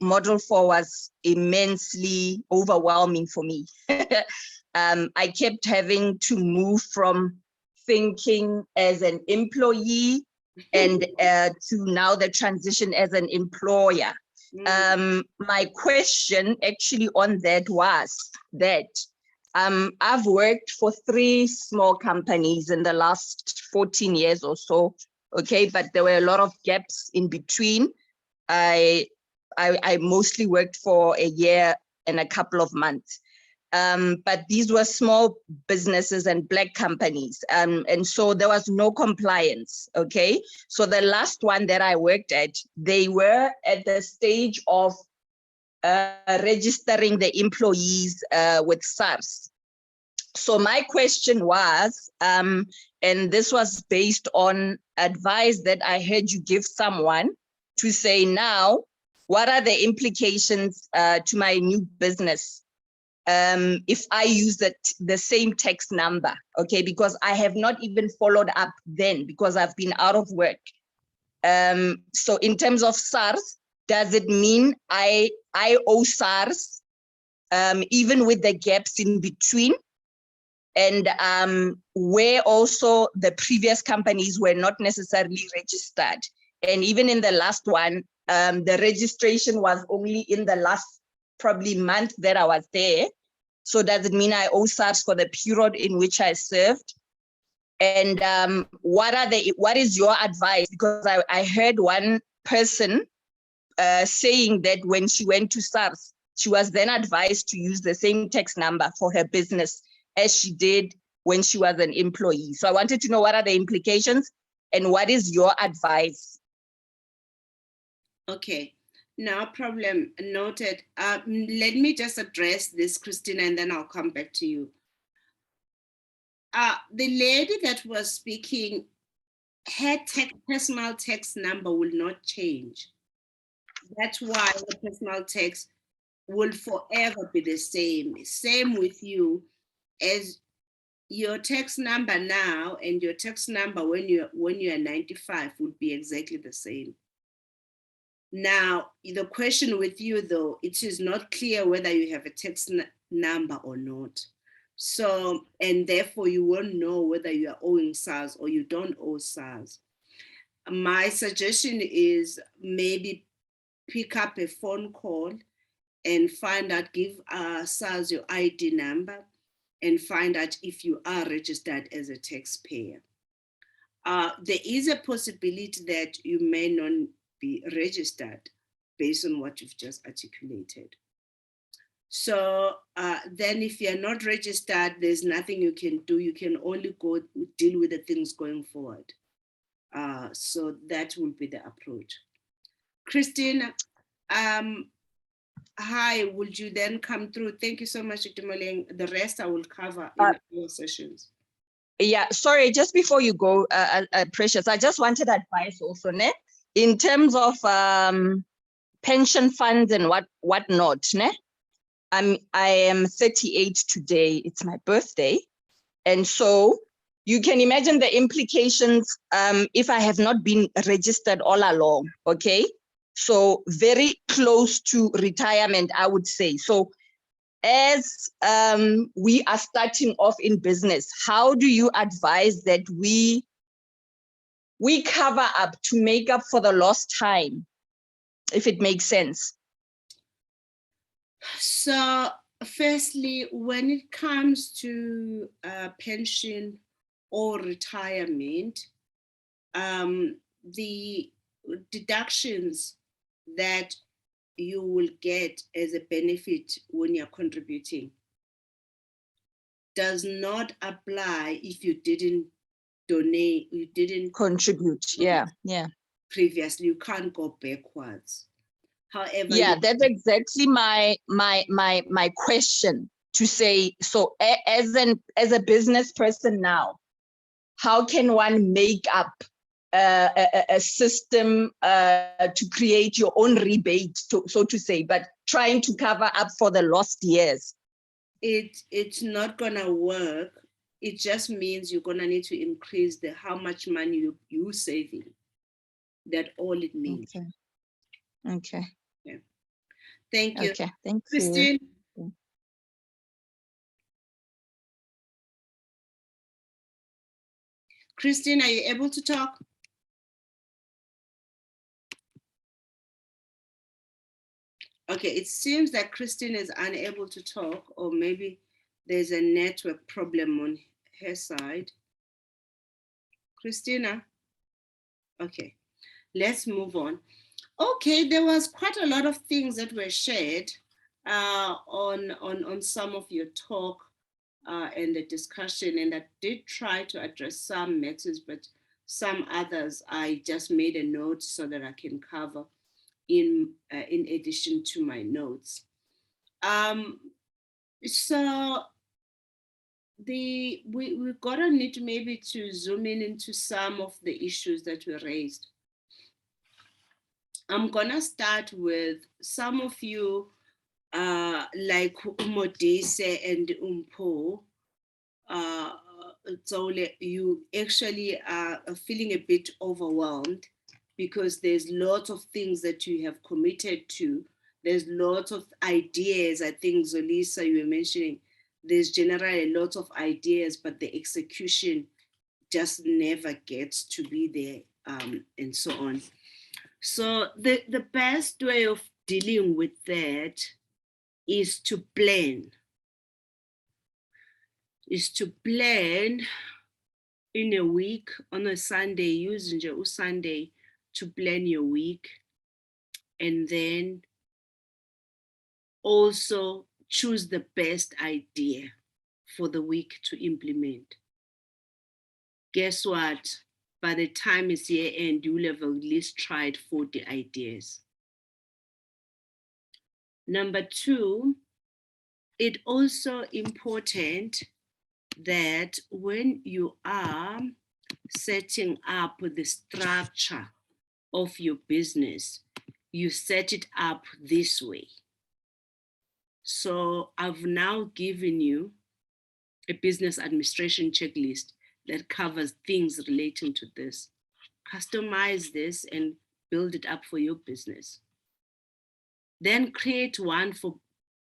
Model 4 was immensely overwhelming for me. I kept having to move from thinking as an employee and to now the transition as an employer. My question actually on that was that I've worked for 3 small companies in the last 14 years or so, okay, but there were a lot of gaps in between. I mostly worked for a year and a couple of months. But these were small businesses and Black companies. And so there was no compliance, okay? So the last one that I worked at, they were at the stage of registering the employees with SARS. So my question was, and this was based on advice that I heard you give someone to say now, what are the implications to my new business if I use the same tax number, okay? Because I have not even followed up then because I've been out of work. So in terms of SARS, does it mean I owe SARS even with the gaps in between? And where also the previous companies were not necessarily registered. And even in the last one, the registration was only in the last probably month that I was there. So does it mean I owe SARS for the period in which I served? And what is your advice? Because I heard one person saying that when she went to SARS, she was then advised to use the same tax number for her business as she did when she was an employee. So I wanted to know what are the implications and what is your advice? Okay, no problem, noted. Let me just address this, Christina, and then I'll come back to you. The lady that was speaking, her personal tax number will not change. That's why the personal tax will forever be the same. Same with you, as your tax number now and your tax number when you're 95 would be exactly the same. Now, the question with you though, it is not clear whether you have a tax number or not. So, and therefore you won't know whether you are owing SARS or you don't owe SARS. My suggestion is maybe pick up a phone call and find out, give SARS your ID number and find out if you are registered as a taxpayer. There is a possibility that you may not be registered based on what you've just articulated. So then if you're not registered, there's nothing you can do. You can only go deal with the things going forward. So that will be the approach. Christina, hi, would you then come through? Thank you so much, Itumeleng. The rest I will cover in your sessions. Yeah, sorry, just before you go, Precious, I just wanted advice also, ne? In terms of pension funds and whatnot, ne? I am 38 today, it's my birthday. And so you can imagine the implications if I have not been registered all along, okay? So very close to retirement, I would say. So as we are starting off in business, how do you advise that we cover up to make up for the lost time, if it makes sense? So firstly, when it comes to pension or retirement, the deductions that you will get as a benefit when you're contributing does not apply if you didn't donate, you didn't contribute. Yeah. Previously, you can't go backwards. However, yeah, that's exactly my question, to say, so as a business person now, how can one make up a system to create your own rebate, so to say, but trying to cover up for the lost years? It's not gonna work. It just means you're gonna need to increase how much money you saving. That's all it means. Okay. Okay. Yeah. Thank you. Okay. Thank Christine. you. Christine, are you able to talk? Okay, it seems that Christine is unable to talk, or maybe there's a network problem on her side. Christina? Okay, let's move on. Okay, there was quite a lot of things that were shared on some of your talk and the discussion, and I did try to address some matters, but some others I just made a note so that I can cover in addition to my notes. So we're gonna need maybe to zoom into some of the issues that were raised. I'm gonna start with some of you like Modise and Umpo. So you actually are feeling a bit overwhelmed because there's lots of things that you have committed to. There's lots of ideas. I think Zolisa, you were mentioning, there's generally a lot of ideas, but the execution just never gets to be there, and so on. So the best way of dealing with that is to plan. Is to plan in a week on a Sunday, use Sunday to plan your week, and then also choose the best idea for the week to implement. Guess what? By the time it's year end, you'll have at least tried 40 ideas. Number two, it's also important that when you are setting up the structure of your business, you set it up this way. So I've now given you a business administration checklist that covers things relating to this. Customize this and build it up for your business. Then create one for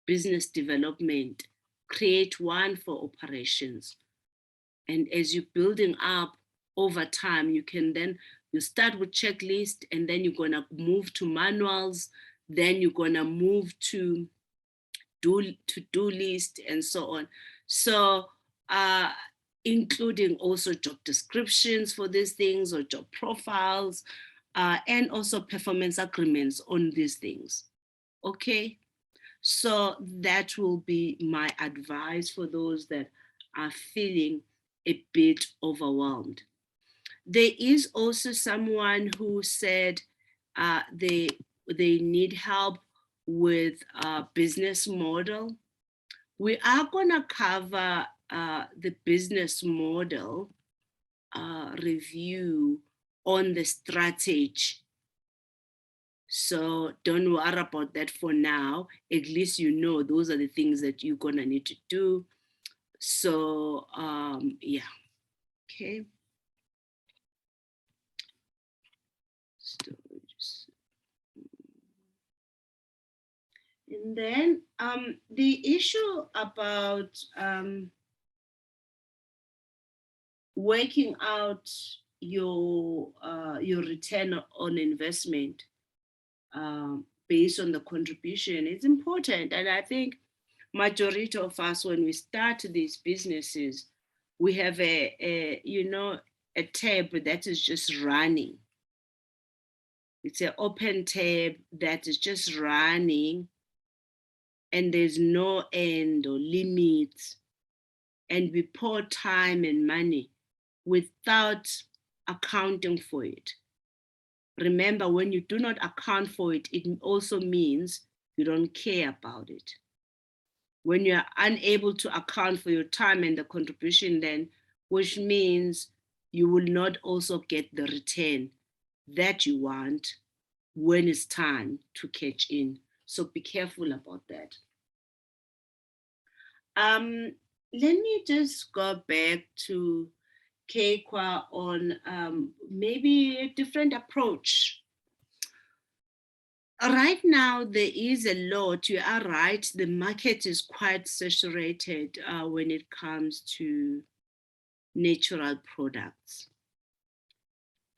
business development, create one for operations. And as you're building up over time, you start with checklist, and then you're gonna move to manuals, then you're gonna move to to-do list and so on. So including also job descriptions for these things or job profiles, and also performance agreements on these things. Okay, so that will be my advice for those that are feeling a bit overwhelmed. There is also someone who said they need help with a business model. We are gonna cover the business model review on the strategy. So don't worry about that for now. At least you know those are the things that you're gonna need to do. So yeah, okay. And then the issue about working out your return on investment based on the contribution is important. And I think majority of us, when we start these businesses, we have a tab that is just running. It's an open tab that is just running, and there's no end or limits. And we pour time and money without accounting for it. Remember, when you do not account for it, it also means you don't care about it. When you are unable to account for your time and the contribution, then, which means you will not also get the return that you want when it's time to catch in. So be careful about that. Let me just go back to Kekwa on maybe a different approach. Right now, there is a lot, you are right, the market is quite saturated when it comes to natural products.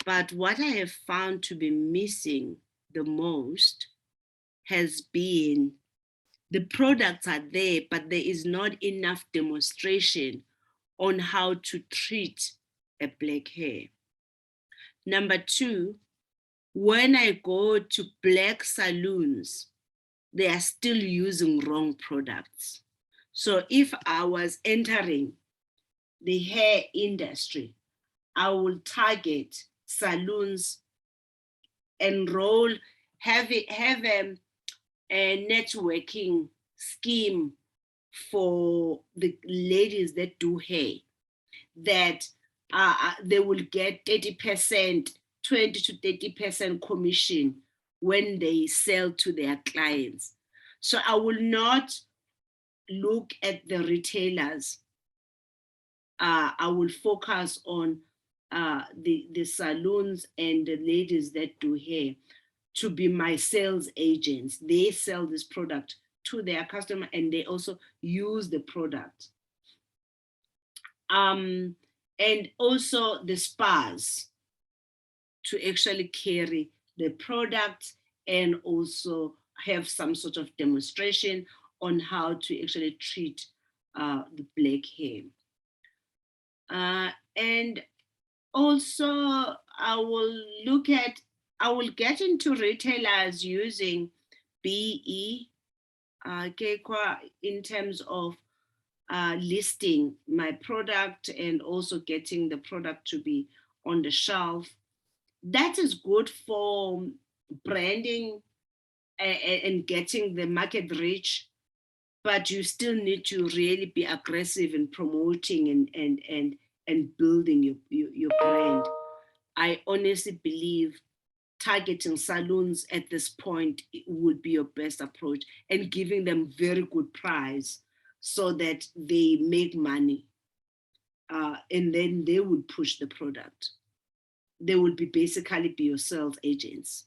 But what I have found to be missing the most has been the products are there, but there is not enough demonstration on how to treat a black hair. Number two, when I go to black salons, they are still using wrong products. So if I was entering the hair industry, I will target salons, enroll, have a networking scheme for the ladies that do hair, that they will get 30%, 20 to 30% commission when they sell to their clients. So I will not look at the retailers. I will focus on the salons and the ladies that do hair to be my sales agents. They sell this product to their customer and they also use the product. And also the spas to actually carry the product and also have some sort of demonstration on how to actually treat the black hair. And also I will get into retailers using BE in terms of listing my product and also getting the product to be on the shelf. That is good for branding and getting the market reach, but you still need to really be aggressive in promoting and building your brand. I honestly believe targeting salons at this point would be your best approach and giving them very good price so that they make money. And then they would push the product. They will basically be your sales agents.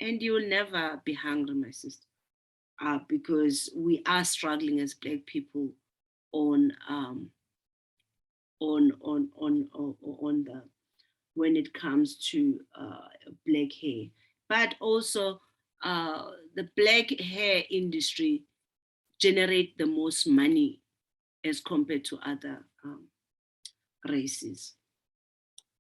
And you will never be hungry, my sister, because we are struggling as Black people on the when it comes to black hair. But also the black hair industry generate the most money as compared to other races.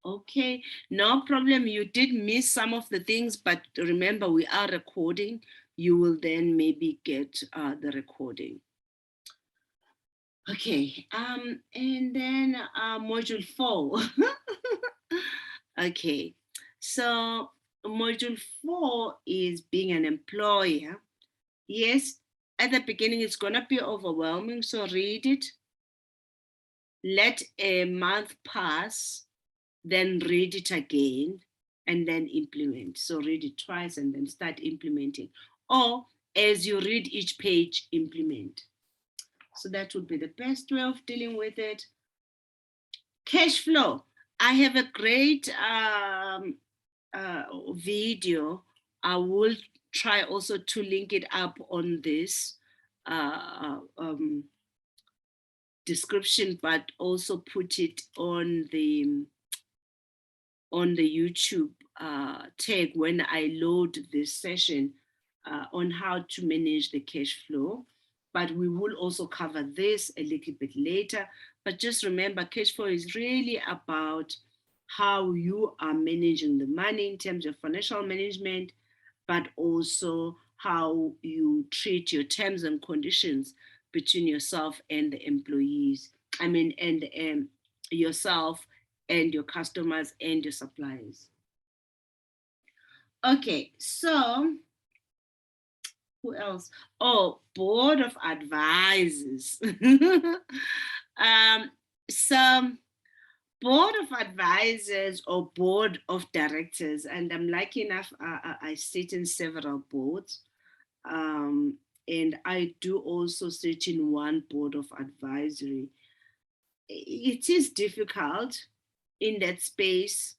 Okay, no problem. You did miss some of the things, but remember we are recording. You will then maybe get the recording. Okay, and then module 4. Okay, so module 4 is being an employer. Yes, at the beginning it's gonna be overwhelming, so read it. Let a month pass, then read it again, and then implement. So read it twice and then start implementing. Or as you read each page, implement. So that would be the best way of dealing with it. Cash flow. I have a great video. I will try also to link it up on this description, but also put it on the YouTube tag when I load this session on how to manage the cash flow. But we will also cover this a little bit later. But just remember, cash flow is really about how you are managing the money in terms of financial management, but also how you treat your terms and conditions between yourself and the employees. I mean, and yourself and your customers and your suppliers. Okay, so who else? Oh, board of advisors. So board of advisors or board of directors, and I'm lucky enough, I sit in several boards, and I do also sit in one board of advisory. It is difficult in that space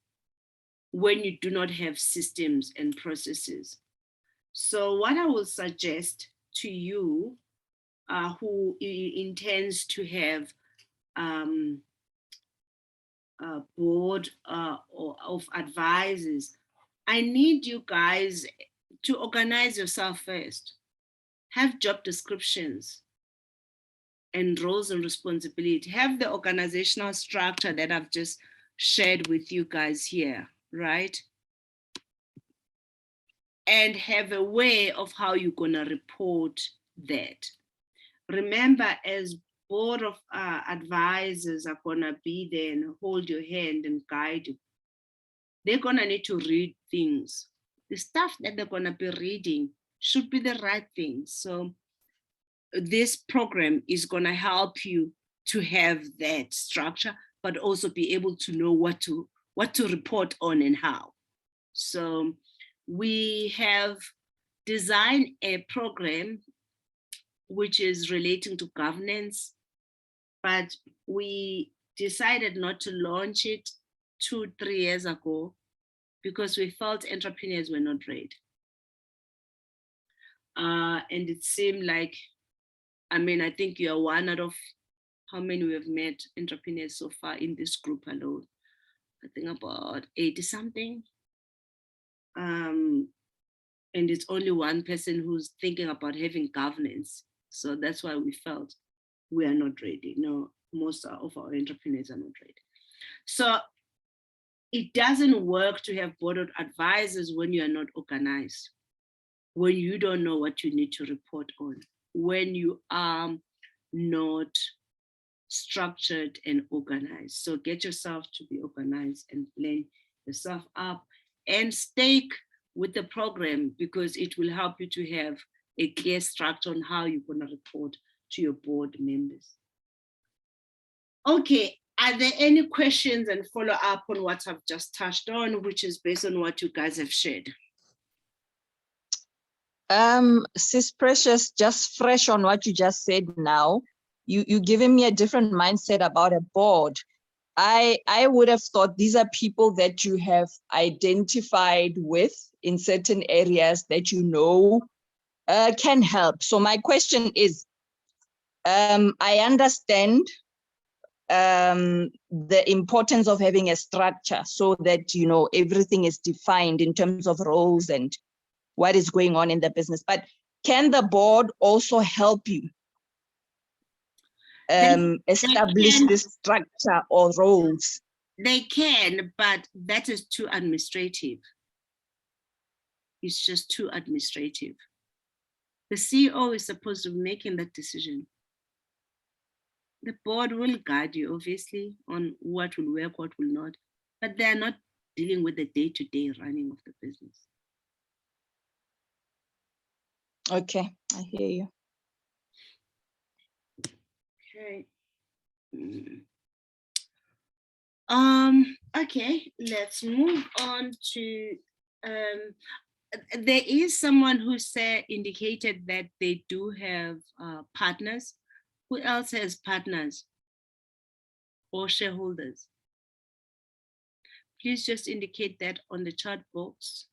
when you do not have systems and processes. So what I will suggest to you who intends to have a board of advisors, I need you guys to organize yourself first. Have job descriptions and roles and responsibility. Have the organizational structure that I've just shared with you guys here, right? And have a way of how you're gonna report that. Remember, as board of advisors are gonna be there and hold your hand and guide you, they're gonna need to read things. The stuff that they're gonna be reading should be the right things. So this program is gonna help you to have that structure, but also be able to know what to report on and how. So we have designed a program which is relating to governance, but we decided not to launch it 2-3 years ago because we felt entrepreneurs were not ready. And it seemed like, I mean, I think you're one out of how many we have met entrepreneurs so far in this group alone. I think about 80 something. And it's only one person who's thinking about having governance. So that's why we felt we are not ready. No, most of our entrepreneurs are not ready. So it doesn't work to have board of advisors when you are not organized, when you don't know what you need to report on, when you are not structured and organized. So get yourself to be organized and plan yourself up and stay with the program, because it will help you to have a clear structure on how you're going to report to your board members. Okay, are there any questions and follow up on what I've just touched on, which is based on what you guys have shared? Sis Precious, just fresh on what you just said now, you giving me a different mindset about a board. I would have thought these are people that you have identified with in certain areas that you know can help. So my question is, I understand the importance of having a structure so that, you know, everything is defined in terms of roles and what is going on in the business. But can the board also help you establish this structure or roles? They can, but that is too administrative. It's just too administrative. The CEO is supposed to be making that decision. The board will guide you, obviously, on what will work, what will not, but they're not dealing with the day-to-day running of the business. Okay, I hear you. Okay. Okay, let's move on to, there is someone who indicated that they do have partners. Who else has partners or shareholders? Please just indicate that on the chat box.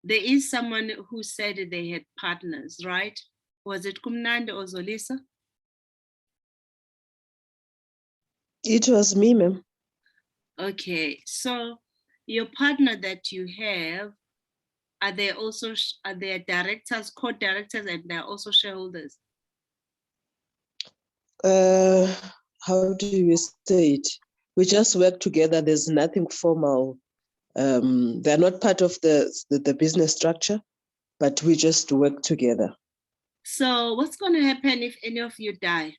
There is someone who said they had partners, right? Was it Kumnandi or Zolisa? It was me, ma'am. Okay, so your partner that you have, are they directors, co-directors, and they're also shareholders? How do you say it? We just work together. There's nothing formal. They're not part of the business structure, but we just work together. So what's going to happen if any of you die?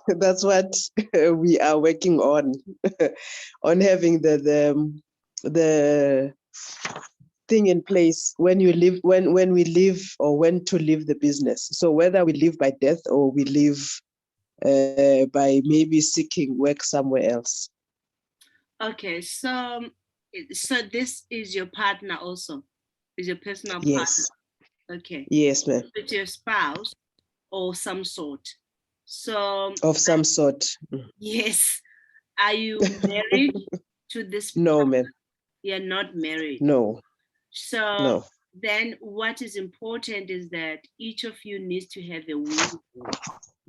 That's what we are working on, on having the everything in place when you live, when we live or when to leave the business. So whether we live by death or we live by maybe seeking work somewhere else. Okay, so this is your partner also, is your personal Yes. partner. Okay. Yes, ma'am. With your spouse or some sort. So Of some sort. yes. Are you married to this? No, ma'am. You're not married. No. So No. then what is important is that each of you needs to have a will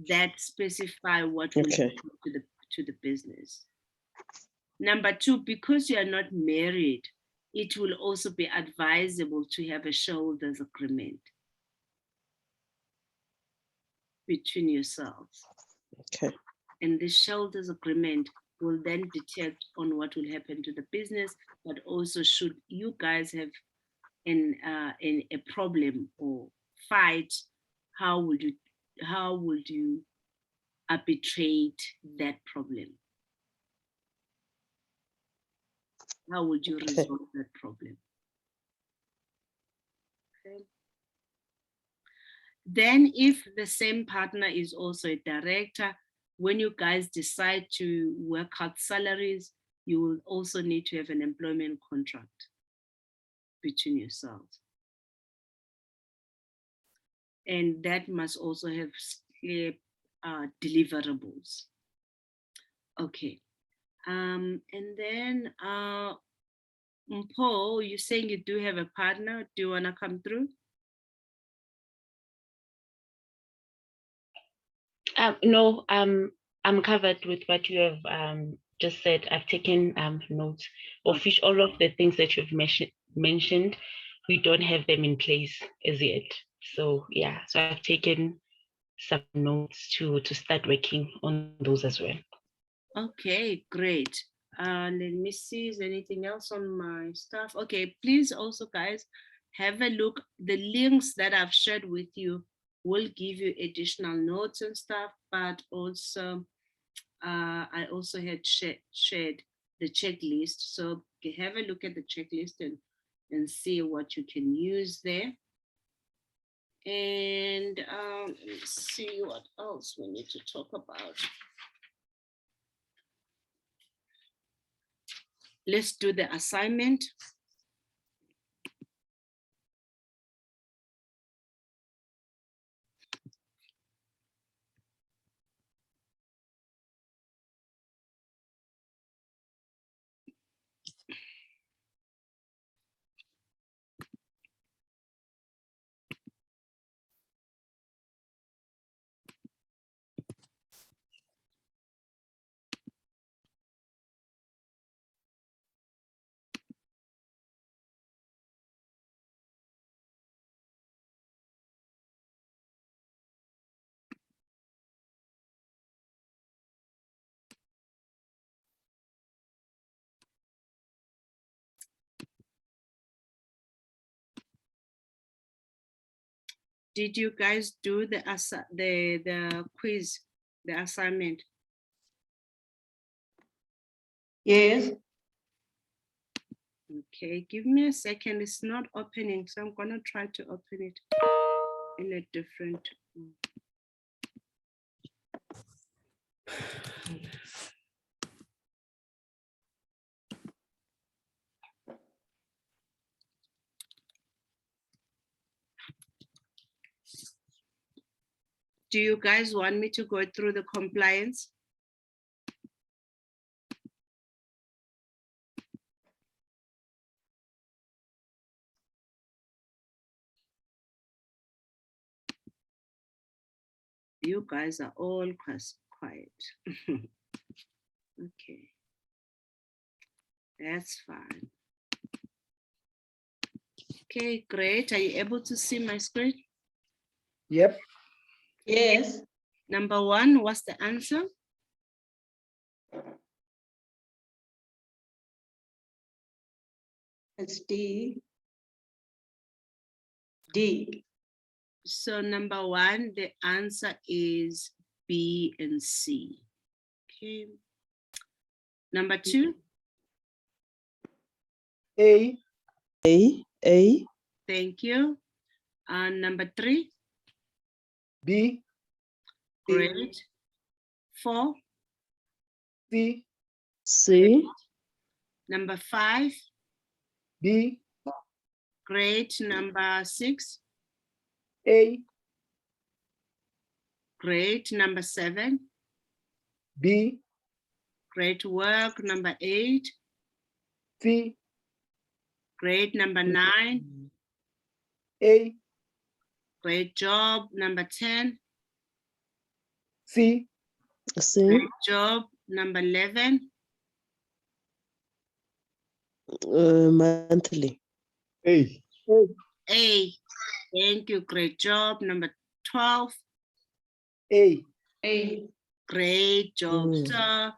that specify what will Okay. happen to the business. Number two, because you are not married, it will also be advisable to have a shareholders agreement between yourselves. Okay. And the shareholders agreement will then detect on what will happen to the business, but also should you guys have a problem or fight, how would you arbitrate that problem? How would you resolve that problem? Okay. Then if the same partner is also a director, when you guys decide to work out salaries, you will also need to have an employment contract between yourselves. And that must also have clear deliverables. Okay. And then Paul, you're saying you do have a partner. Do you want to come through? No, I'm covered with what you have just said. I've taken notes of which all of the things that you've mentioned. We don't have them in place as yet. So yeah, so I've taken some notes to start working on those as well. Okay, great. Let me see, is there anything else on my stuff? Okay, please also guys, have a look. The links that I've shared with you will give you additional notes and stuff, but also I also had shared the checklist. So have a look at the checklist and see what you can use there. And let's see what else we need to talk about. Let's do the assignment. Did you guys do the quiz, the assignment? Yes. Okay, give me a second. It's not opening, so I'm gonna try to open it in a different. Do you guys want me to go through the compliance? You guys are all quiet. Okay, that's fine. Okay, great. Are you able to see my screen? Yep. Yes. Number one, what's the answer? It's D. D. So number one, the answer is B and C. Okay. Number two. A A. Thank you. Number 3. B. Great. 4. C. C. Number 5. B. Great. Number 6. A. Great. Number 7. B. Great work. Number 8. C. Great. Number 9. A. Great job. Number 10. C. C. Great job. Number 11. Monthly. A. A. Thank you. Great job. Number 12. A. Great job, Mm. sir.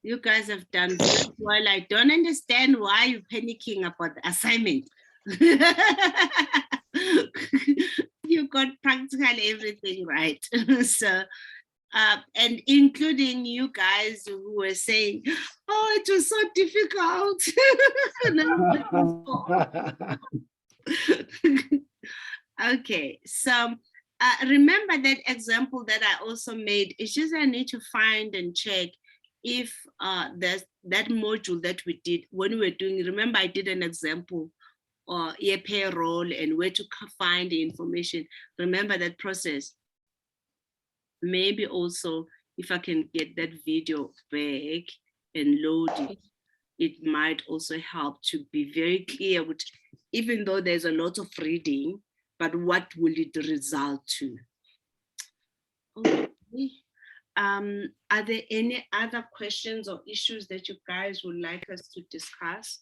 You guys have done very well. I don't understand why you're panicking about the assignment. You got practically everything right. So, and including you guys who were saying, oh, it was so difficult. Okay, so remember that example that I also made. It's just I need to find and check if there's that module that we did when we were doing, remember I did an example or payroll and where to find the information. Remember that process? Maybe also if I can get that video back and load it, it might also help to be very clear with, even though there's a lot of reading, but what will it result to? Okay. Are there any other questions or issues that you guys would like us to discuss?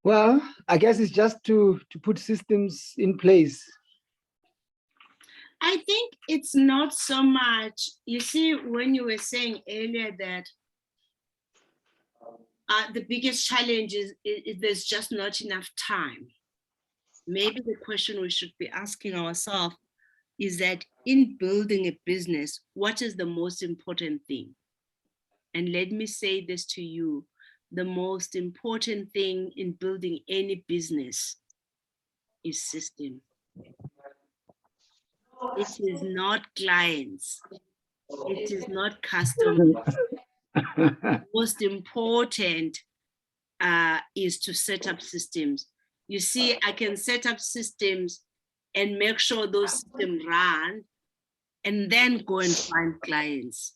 Well, I guess it's just to put systems in place. I think it's not so much, you see, when you were saying earlier that the biggest challenge is there's just not enough time. Maybe the question we should be asking ourselves is that in building a business, what is the most important thing? And let me say this to you, the most important thing in building any business is system. It is not clients. It is not customers. Most important is to set up systems. You see, I can set up systems and make sure those systems run and then go and find clients.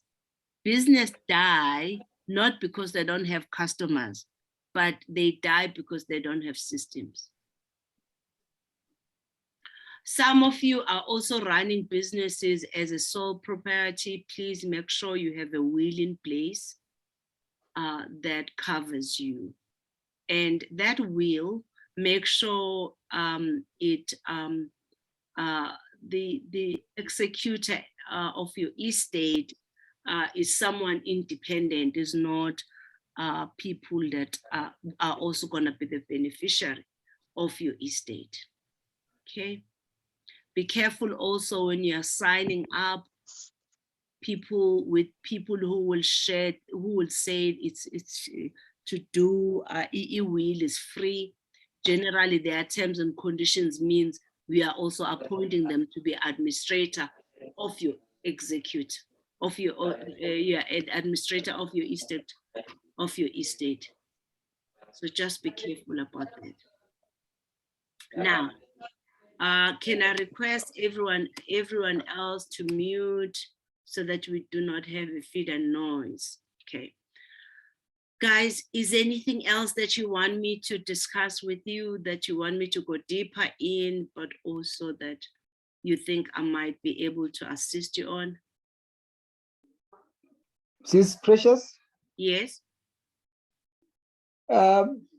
Business die not because they don't have customers, but they die because they don't have systems. Some of you are also running businesses as a sole proprietor. Please make sure you have a will in place that covers you. And that will make sure the executor of your estate is someone independent, is not people that are also going to be the beneficiary of your estate. Okay. Be careful also when you're signing up people with people who will share, who will say it's to do e-will is free. Generally, their terms and conditions means we are also appointing them to be administrator of your execute, of your administrator of your estate. So just be careful about that. Now, can I request everyone else to mute so that we do not have a feed and noise? Okay. Guys, is anything else that you want me to discuss with you, that you want me to go deeper in, but also that you think I might be able to assist you on? Sis Precious? Yes.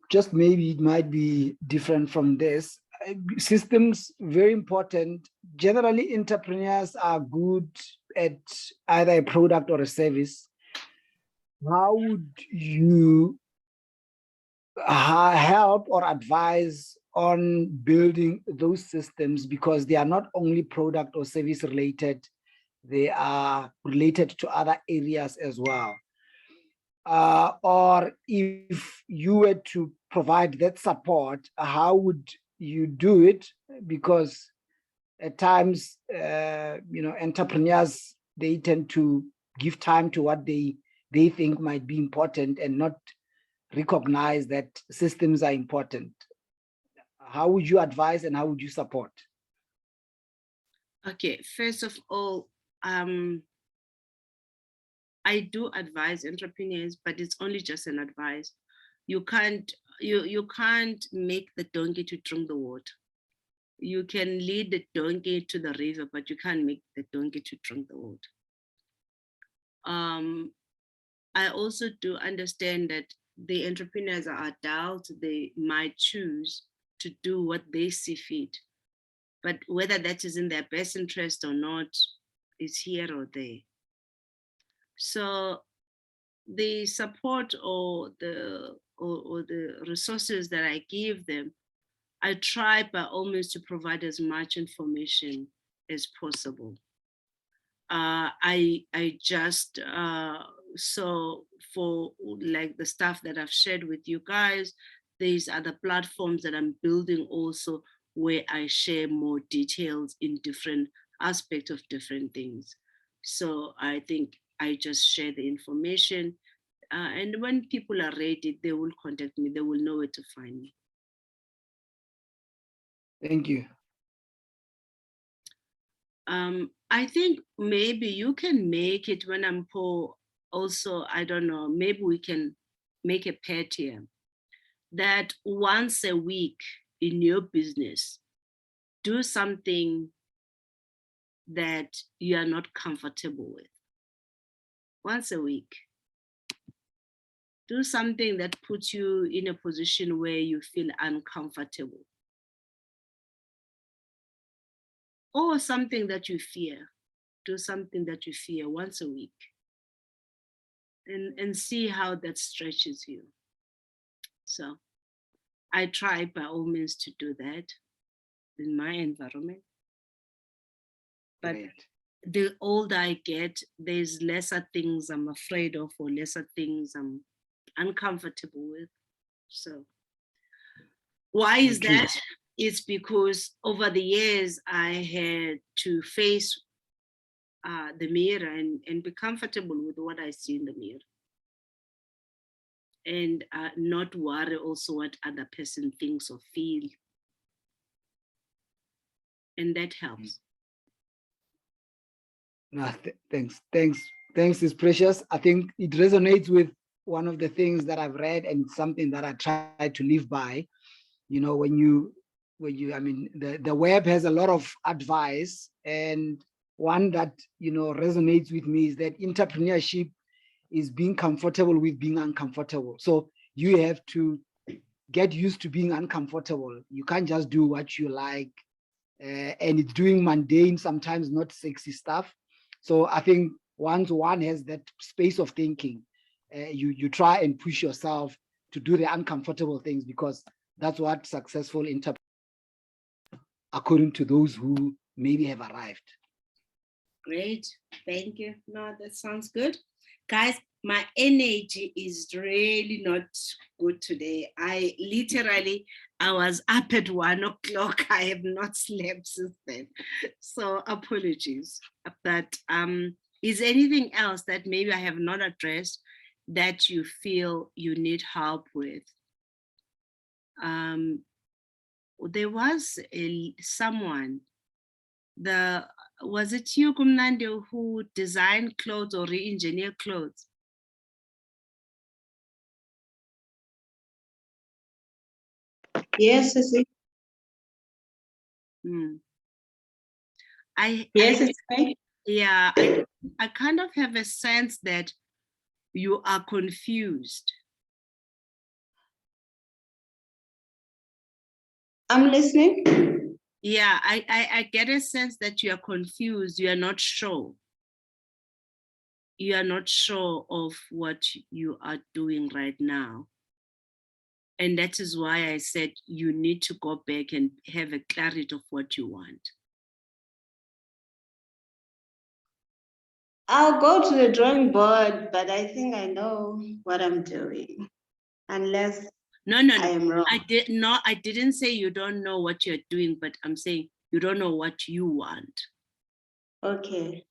Just maybe it might be different from this. Systems, very important. Generally, entrepreneurs are good at either a product or a service. How would you help or advise on building those systems, because they are not only product or service related, they are related to other areas as well. Or if you were to provide that support, how would you do it? Because at times, entrepreneurs, they tend to give time to what they think might be important and not recognize that systems are important. How would you advise and how would you support? Okay, first of all, I do advise entrepreneurs, but it's only just an advice. You can't make the donkey to drink the water. You can lead the donkey to the river, but you can't make the donkey to drink the water. I also do understand that the entrepreneurs are adults, they might choose to do what they see fit, but whether that is in their best interest or not is here or there. So the support or the resources that I give them, I try by all means to provide as much information as possible. I just so for like the stuff that I've shared with you guys, there's other platforms that I'm building also where I share more details in different aspects of different things. So I think I just share the information, and when people are ready, they will contact me. They will know where to find me. Thank you. I think maybe you can make it when I'm poor. Also, I don't know, maybe we can make a pet here that once a week in your business, do something that you are not comfortable with. Once a week. Do something that puts you in a position where you feel uncomfortable. Or something that you fear. Do something that you fear once a week. And see how that stretches you. So I try by all means to do that in my environment. But Great. the older I get, there's lesser things I'm afraid of or lesser things I'm uncomfortable with. So why is Okay. that? It's because over the years I had to face the mirror and be comfortable with what I see in the mirror. And not worry also what other person thinks or feel. And that helps. No, thanks is precious. I think it resonates with one of the things that I've read and something that I try to live by. You know, when you, I mean, the web has a lot of advice, and one that, resonates with me is that entrepreneurship is being comfortable with being uncomfortable. So you have to get used to being uncomfortable. You can't just do what you like, and it's doing mundane, sometimes not sexy stuff. So I think once one has that space of thinking, you try and push yourself to do the uncomfortable things, because that's what successful entrepreneurs, according to those who maybe have arrived. Great, thank you. No, that sounds good. Guys, my energy is really not good today. I was up at 1 o'clock. I have not slept since then. So apologies. But is anything else that maybe I have not addressed that you feel you need help with? There was someone, was it you, Kumnandi, who designed clothes or re-engineer clothes? Yes, Sissy. Yes, it's me. Yeah, I kind of have a sense that you are confused. I'm listening. Yeah, I get a sense that you are confused. You are not sure. You are not sure of what you are doing right now. And that is why I said you need to go back and have a clarity of what you want. I'll go to the drawing board, but I think I know what I'm doing, unless No, I am wrong. I didn't say you don't know what you're doing, but I'm saying you don't know what you want. Okay.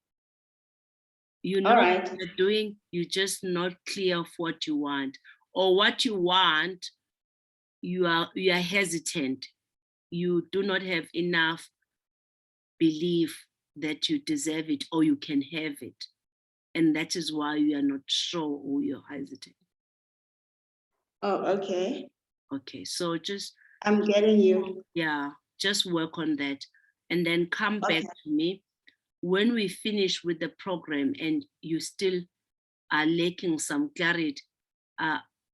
You know All what right. you're doing, you're just not clear of what you want. Or what you want, you are hesitant. You do not have enough belief that you deserve it or you can have it. And that is why you are not sure or you're hesitant. Oh, okay. Okay, so just, I'm getting you. yeah, just work on that and then come back Okay. to me. When we finish with the program and you still are lacking some clarity,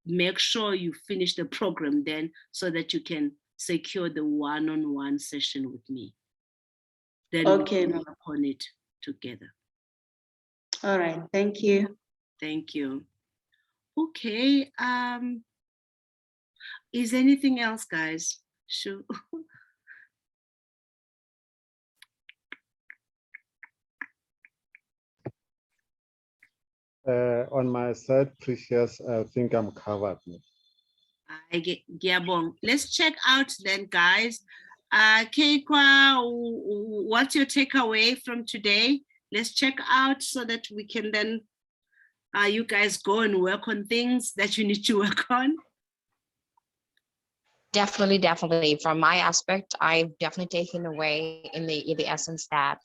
make sure you finish the program then so that you can secure the one-on-one session with me. Then Okay. we can work on it together. All right. Thank you. Thank you. Okay. Is anything else, guys? Sure. On my side, Precious, I think I'm covered. Let's check out then, guys. Keikwa, what's your takeaway from today? Let's check out so that we can then, you guys go and work on things that you need to work on. Definitely. From my aspect, I've definitely taken away in the essence that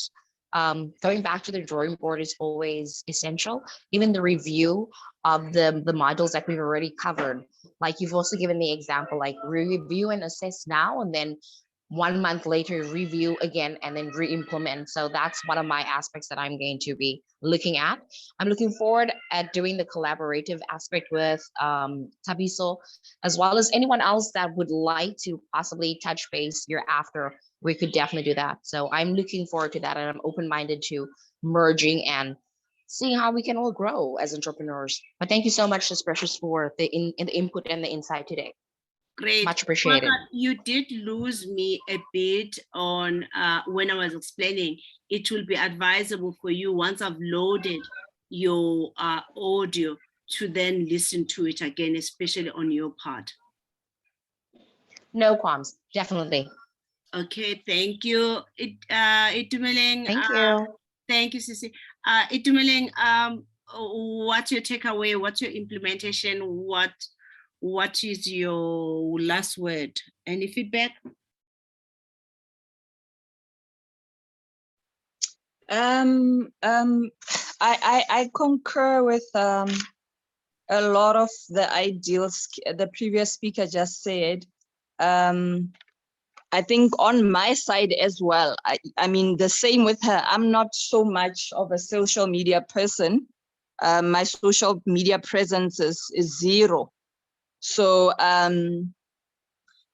going back to the drawing board is always essential. Even the review of the modules that we've already covered. Like you've also given the example, like review and assess now, and then 1 month later review again and then re-implement. So that's one of my aspects that I'm going to be looking at. I'm looking forward at doing the collaborative aspect with Tabiso, as well as anyone else that would like to possibly touch base year after. We could definitely do that. So I'm looking forward to that, and I'm open-minded to merging and seeing how we can all grow as entrepreneurs. But thank you so much, Ms. Precious, for the input and the insight today. Great. Much appreciated. You did lose me a bit on when I was explaining. It will be advisable for you once I've loaded your audio to then listen to it again, especially on your part. No qualms, definitely. Okay, thank you. Itumeleng, Thank you. Thank you, Sisi. Itumeleng, what's your takeaway? What's your implementation? What is your last word? Any feedback? I concur with a lot of the ideals the previous speaker just said. I think on my side as well, I mean, the same with her. I'm not so much of a social media person. My social media presence is zero. So I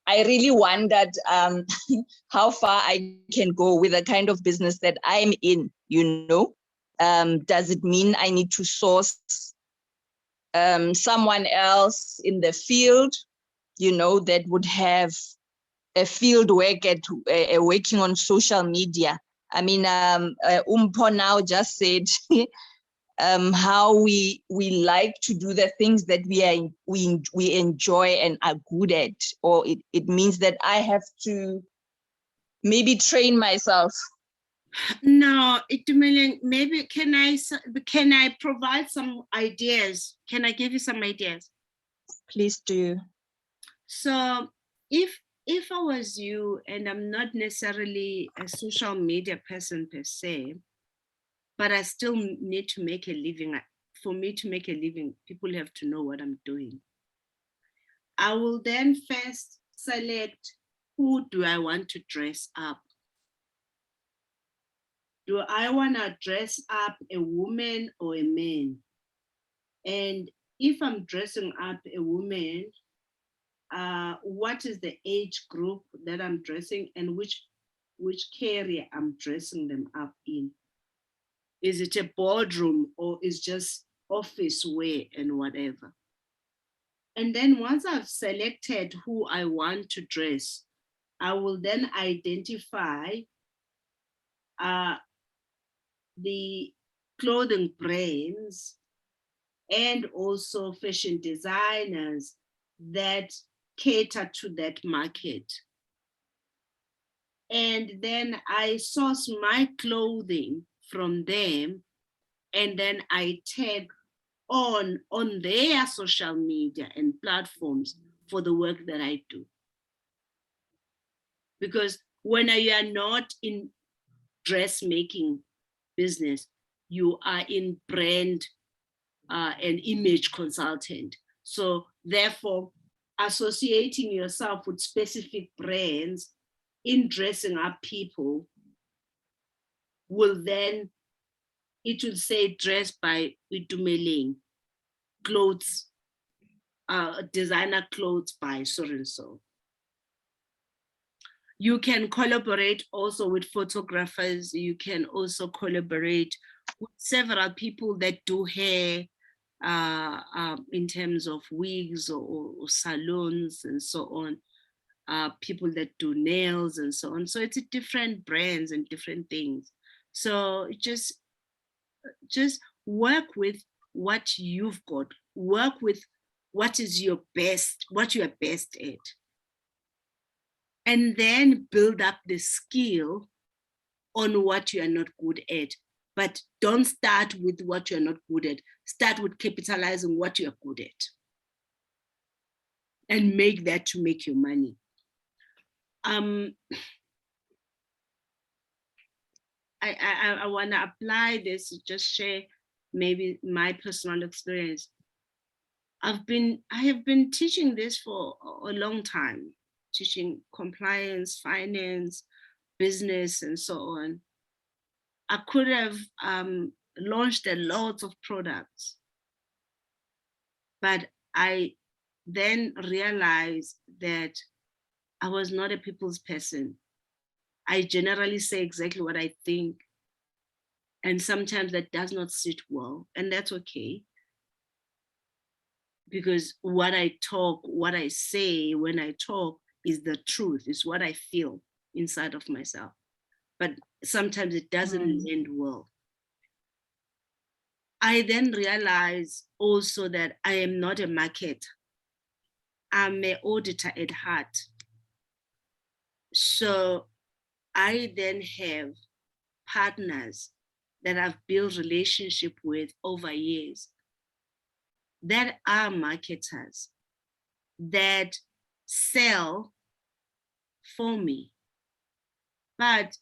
really wondered how far I can go with the kind of business that I'm in, you know? Does it mean I need to source someone else in the field, you know, that would have a field work at working on social media? I mean, Umpo now just said how we like to do the things that we enjoy and are good at, or it means that I have to maybe train myself. No, maybe can I provide some ideas? Can I give you some ideas? Please do. So if I was you, and I'm not necessarily a social media person per se, but I still need to make a living. For me to make a living, people have to know what I'm doing. I will then first select who do I want to dress up. Do I want to dress up a woman or a man? And if I'm dressing up a woman, what is the age group that I'm dressing and which career I'm dressing them up in? Is it a boardroom or is just office wear and whatever? And then once I've selected who I want to dress, I will then identify the clothing brands and also fashion designers that cater to that market. And then I source my clothing from them, and then I tag on their social media and platforms for the work that I do. Because when you are not in dressmaking business, you are in brand and image consultant. So therefore, associating yourself with specific brands in dressing up people will then, it will say dressed by Itumeleng, clothes, designer clothes by so and so. You can collaborate also with photographers. You can also collaborate with several people that do hair in terms of wigs or salons and so on. People that do nails and so on. So it's different brands and different things. So just work with what you've got. Work with what is your best, what you are best at. And then build up the skill on what you are not good at. But don't start with what you're not good at. Start with capitalizing what you're good at. And make that to make your money. I want to apply this, just share maybe my personal experience. I have been teaching this for a long time, teaching compliance, finance, business, and so on. I could have launched a lot of products, but I then realized that I was not a people's person. I generally say exactly what I think, and sometimes that does not sit well, and that's okay. Because what I talk, what I say when I talk is the truth, is what I feel inside of myself. But sometimes it doesn't end well. I then realized also that I am not a marketer. I'm an auditor at heart. So I then have partners that I've built relationship with over years that are marketers that sell for me, but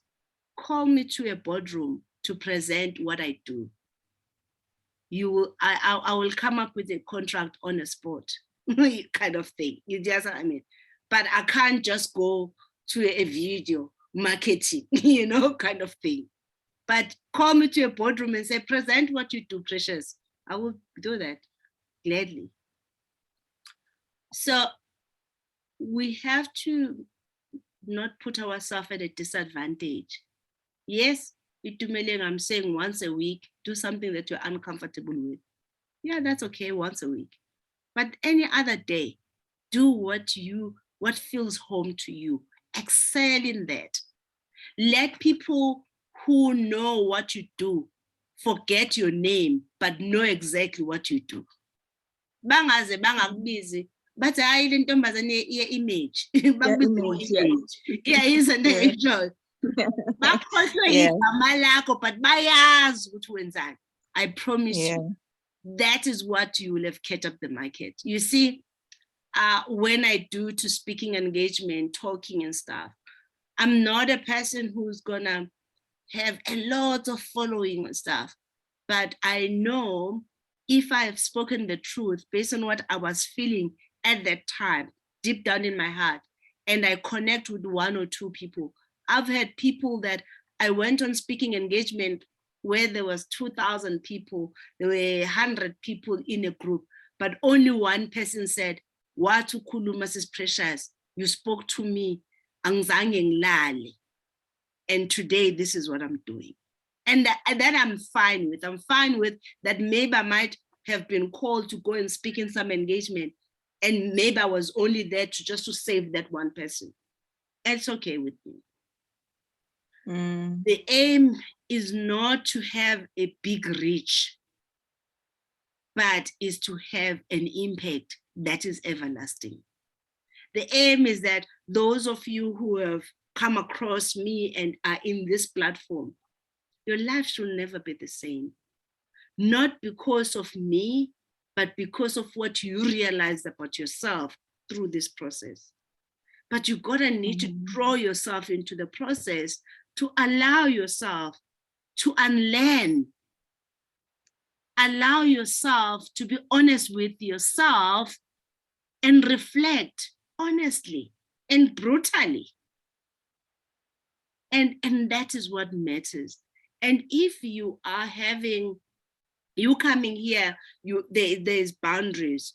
call me to a boardroom to present what I do. I will come up with a contract on the spot, kind of thing. You just what I mean. But I can't just go to a video marketing, kind of thing. But call me to a boardroom and say, present what you do, Precious. I will do that gladly. So we have to not put ourselves at a disadvantage. Yes, I'm saying once a week, do something that you're uncomfortable with. Yeah, that's okay, once a week. But any other day, do what feels home to you. Excel in that. Let people who know what you do forget your name, but know exactly what you do. Bangaze bangakubizi, but hayi le ntombazane ye-image. Yeah, isn't it? Bakhohlwe igama lakho, but bayazi ukuthi wenzani. I promise you, that is what you will have kept up the market. You see, when I do to speaking engagement, talking and stuff, I'm not a person who's gonna have a lot of following and stuff, but I know if I have spoken the truth based on what I was feeling at that time, deep down in my heart, and I connect with one or two people. I've had people that I went on speaking engagement where there was 2,000 people, there were 100 people in a group, but only one person said, "Watu khuluma sis Precious, you spoke to me, angizange ngilale. And today this is what I'm doing." And that I'm fine with. I'm fine with that. Maybe I might have been called to go and speak in some engagement, and maybe I was only there just to save that one person. It's okay with me. The aim is not to have a big reach, but is to have an impact that is everlasting. The aim is that those of you who have come across me and are in this platform, your life should never be the same. Not because of me, but because of what you realize about yourself through this process. But you gotta need to throw yourself into the process to allow yourself to unlearn. Allow yourself to be honest with yourself and reflect honestly and brutally. And that is what matters. And if you are coming here, there's boundaries.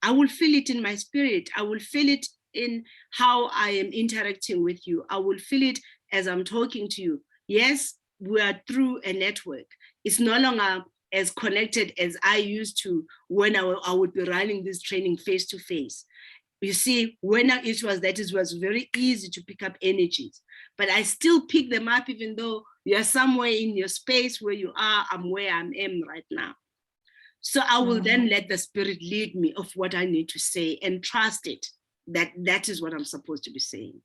I will feel it in my spirit. I will feel it in how I am interacting with you. I will feel it as I'm talking to you. Yes, we are through a network. It's no longer as connected as I used to when I would be running this training face to face. You see, when it was very easy to pick up energies, but I still pick them up even though you're somewhere in your space where you are, I'm where I am right now. So I will then let the spirit lead me of what I need to say and trust it, that is what I'm supposed to be saying.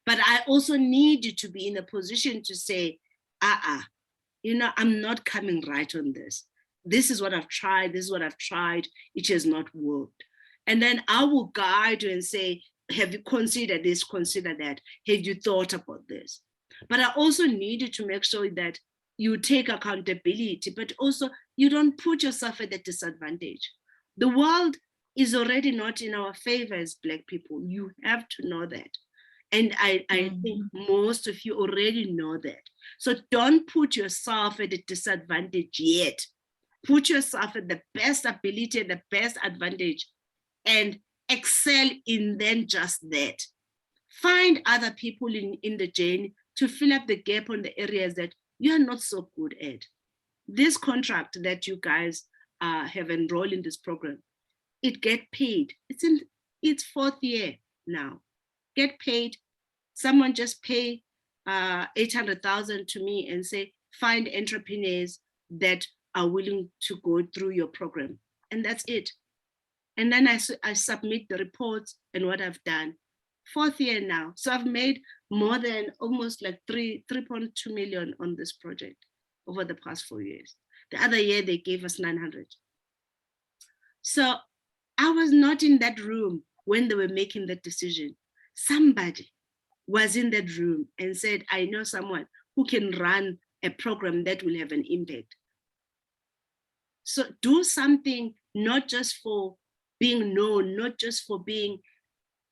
But I also need you to be in a position to say, I'm not coming right on this. This is what I've tried. This is what I've tried. It has not worked. And then I will guide you and say, have you considered this, consider that? Have you thought about this? But I also need you to make sure that you take accountability, but also you don't put yourself at a disadvantage. The world is already not in our favor as Black people. You have to know that. And I think most of you already know that. So don't put yourself at a disadvantage yet. Put yourself at the best ability, the best advantage, and excel in then just that. Find other people in the journey to fill up the gap on the areas that you are not so good at. This contract that you guys have enrolled in this program, it get paid. It's in its 4th year now. Get paid. Someone just pay 800,000 to me and say, find entrepreneurs that are willing to go through your program. And that's it. And then I submit the reports and what I've done. 4th year now. So I've made more than almost like 3.2 million on this project over the past 4 years. The other year they gave us 900. So I was not in that room when they were making that decision. Somebody was in that room and said, I know someone who can run a program that will have an impact. So do something not just for being known, not just for being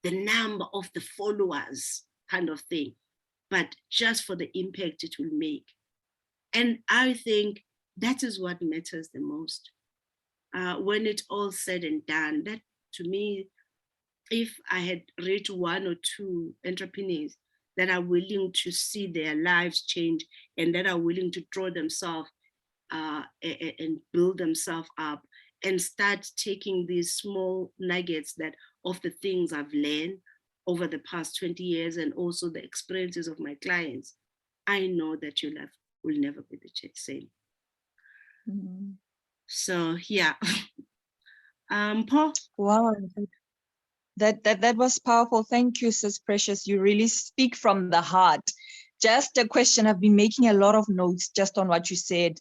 the number of the followers kind of thing, but just for the impact it will make. And I think that is what matters the most. When it's all said and done, that to me, if I had reached 1 or 2 entrepreneurs that are willing to see their lives change and that are willing to draw themselves and build themselves up and start taking these small nuggets of the things I've learned over the past 20 years and also the experiences of my clients, I know that your life will never be the same. So yeah. Paul? Wow. That was powerful. Thank you, Sis Precious. You really speak from the heart. Just a question, I've been making a lot of notes just on what you said,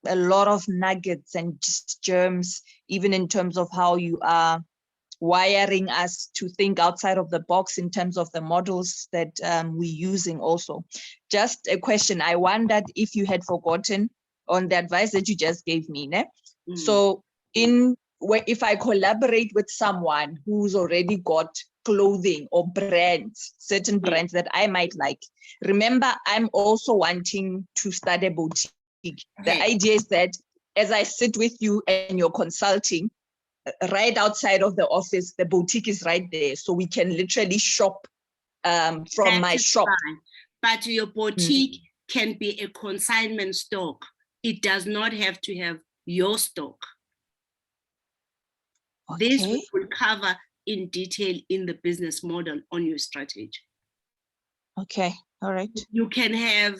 a lot of nuggets and just germs, even in terms of how you are wiring us to think outside of the box in terms of the models that we're using also. Just a question, I wondered if you had forgotten on the advice that you just gave me. Ne? So if I collaborate with someone who's already got clothing or brands, certain brands that I might like, remember, I'm also wanting to start a boutique. The idea is that as I sit with you and you're consulting, right outside of the office, the boutique is right there. So we can literally shop from my shop. Fine. But your boutique can be a consignment stock. It does not have to have your stock. Okay. This we will cover in detail in the business model on your strategy. Okay, all right. You can have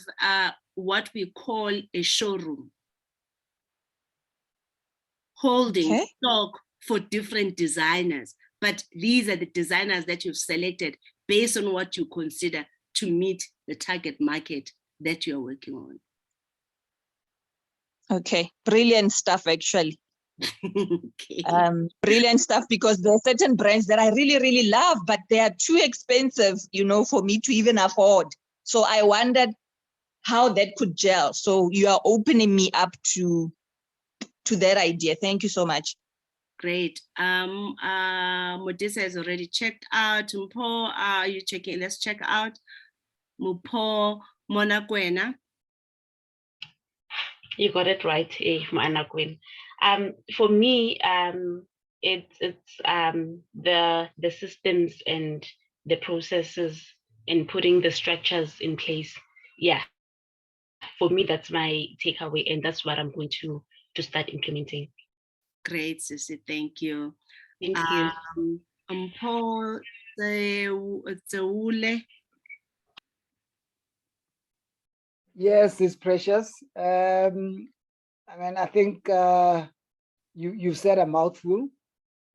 what we call a showroom, holding Okay. stock for different designers. But these are the designers that you've selected based on what you consider to meet the target market that you're working on. Okay, brilliant stuff, actually. Okay. Brilliant stuff, because there are certain brands that I really, really love, but they are too expensive, you know, for me to even afford. So I wondered how that could gel. So you are opening me up to that idea. Thank you so much. Great. Modisa has already checked out. Mpo, are you checking? Let's check out. Mupo Monakwena. You got it right, Mana Queen. For me, it's the systems and the processes and putting the structures in place. Yeah, for me, that's my takeaway, and that's what I'm going to start implementing. Great, Sissy. Thank you. Thank you. Mpo Tseule. Yes, it's precious. I mean, I think you've said a mouthful.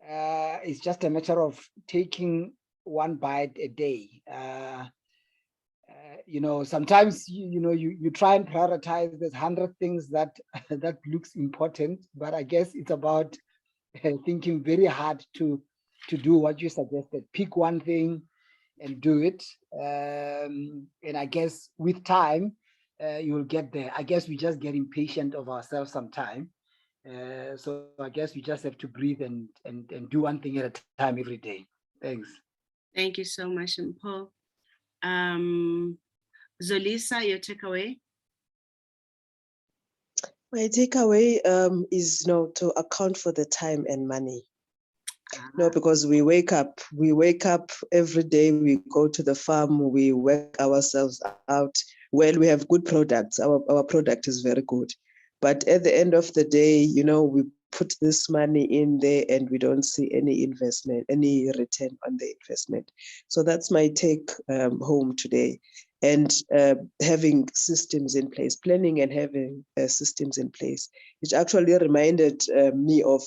It's just a matter of taking one bite a day. You know, sometimes you try and prioritize. There's 100 things that that looks important, but I guess it's about thinking very hard to do what you suggested. Pick one thing and do it. And I guess with time, you will get there. I guess we just get impatient of ourselves sometime. So I guess we just have to breathe and do one thing at a time every day. Thanks. Thank you so much, Mpo. Zolisa, your takeaway? My takeaway is to account for the time and money. No, because we wake up every day, we go to the farm, we work ourselves out. Well, we have good products. Our product is very good. But at the end of the day, we put this money in there and we don't see any investment, any return on the investment. So that's my take home today. And having systems in place, planning and having systems in place, which actually reminded me of,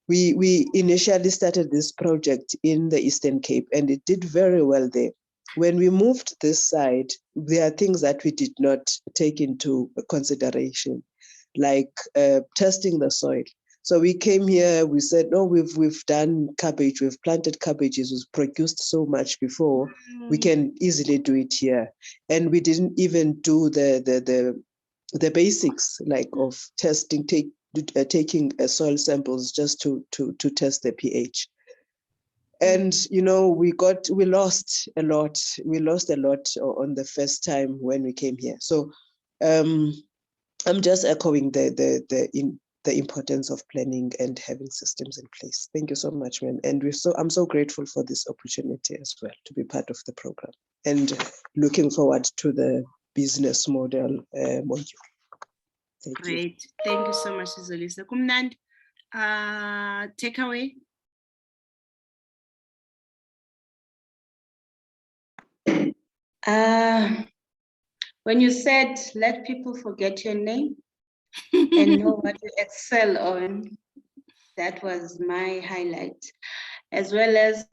we initially started this project in the Eastern Cape and it did very well there. When we moved this side, there are things that we did not take into consideration, like testing the soil. So we came here, we said, no, we've done cabbage, we've planted cabbages, we've produced so much before, we can easily do it here. And we didn't even do the basics, like of testing, taking soil samples just to test the pH. And we lost a lot. We lost a lot on the first time when we came here. So I'm just echoing the importance of planning and having systems in place. Thank you so much, ma'am. And I'm so grateful for this opportunity as well to be part of the program and looking forward to the business model module. Thank you. Great. Thank you so much, Zolisa. Kumnand, takeaway? When you said let people forget your name and know what you excel on, that was my highlight. As well as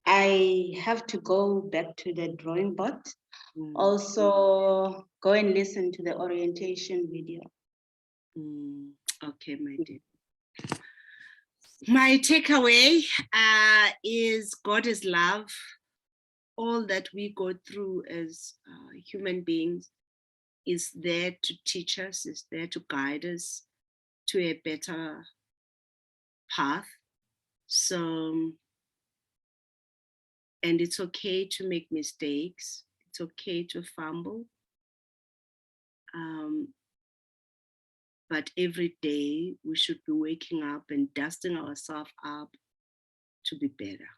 I have to go back to the drawing board. Also go and listen to the orientation video. Okay, my dear. My takeaway is God is love. All that we go through as human beings is there to teach us, is there to guide us to a better path. So, and it's okay to make mistakes. It's okay to fumble. But every day we should be waking up and dusting ourselves up to be better.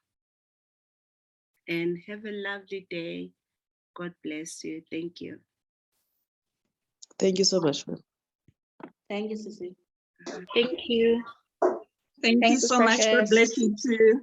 And have a lovely day. God bless you. Thank you. Thank you so much, ma'am. Thank you, Sissy. Thank you. Thank you Thanks, so much. God Precious. bless you too.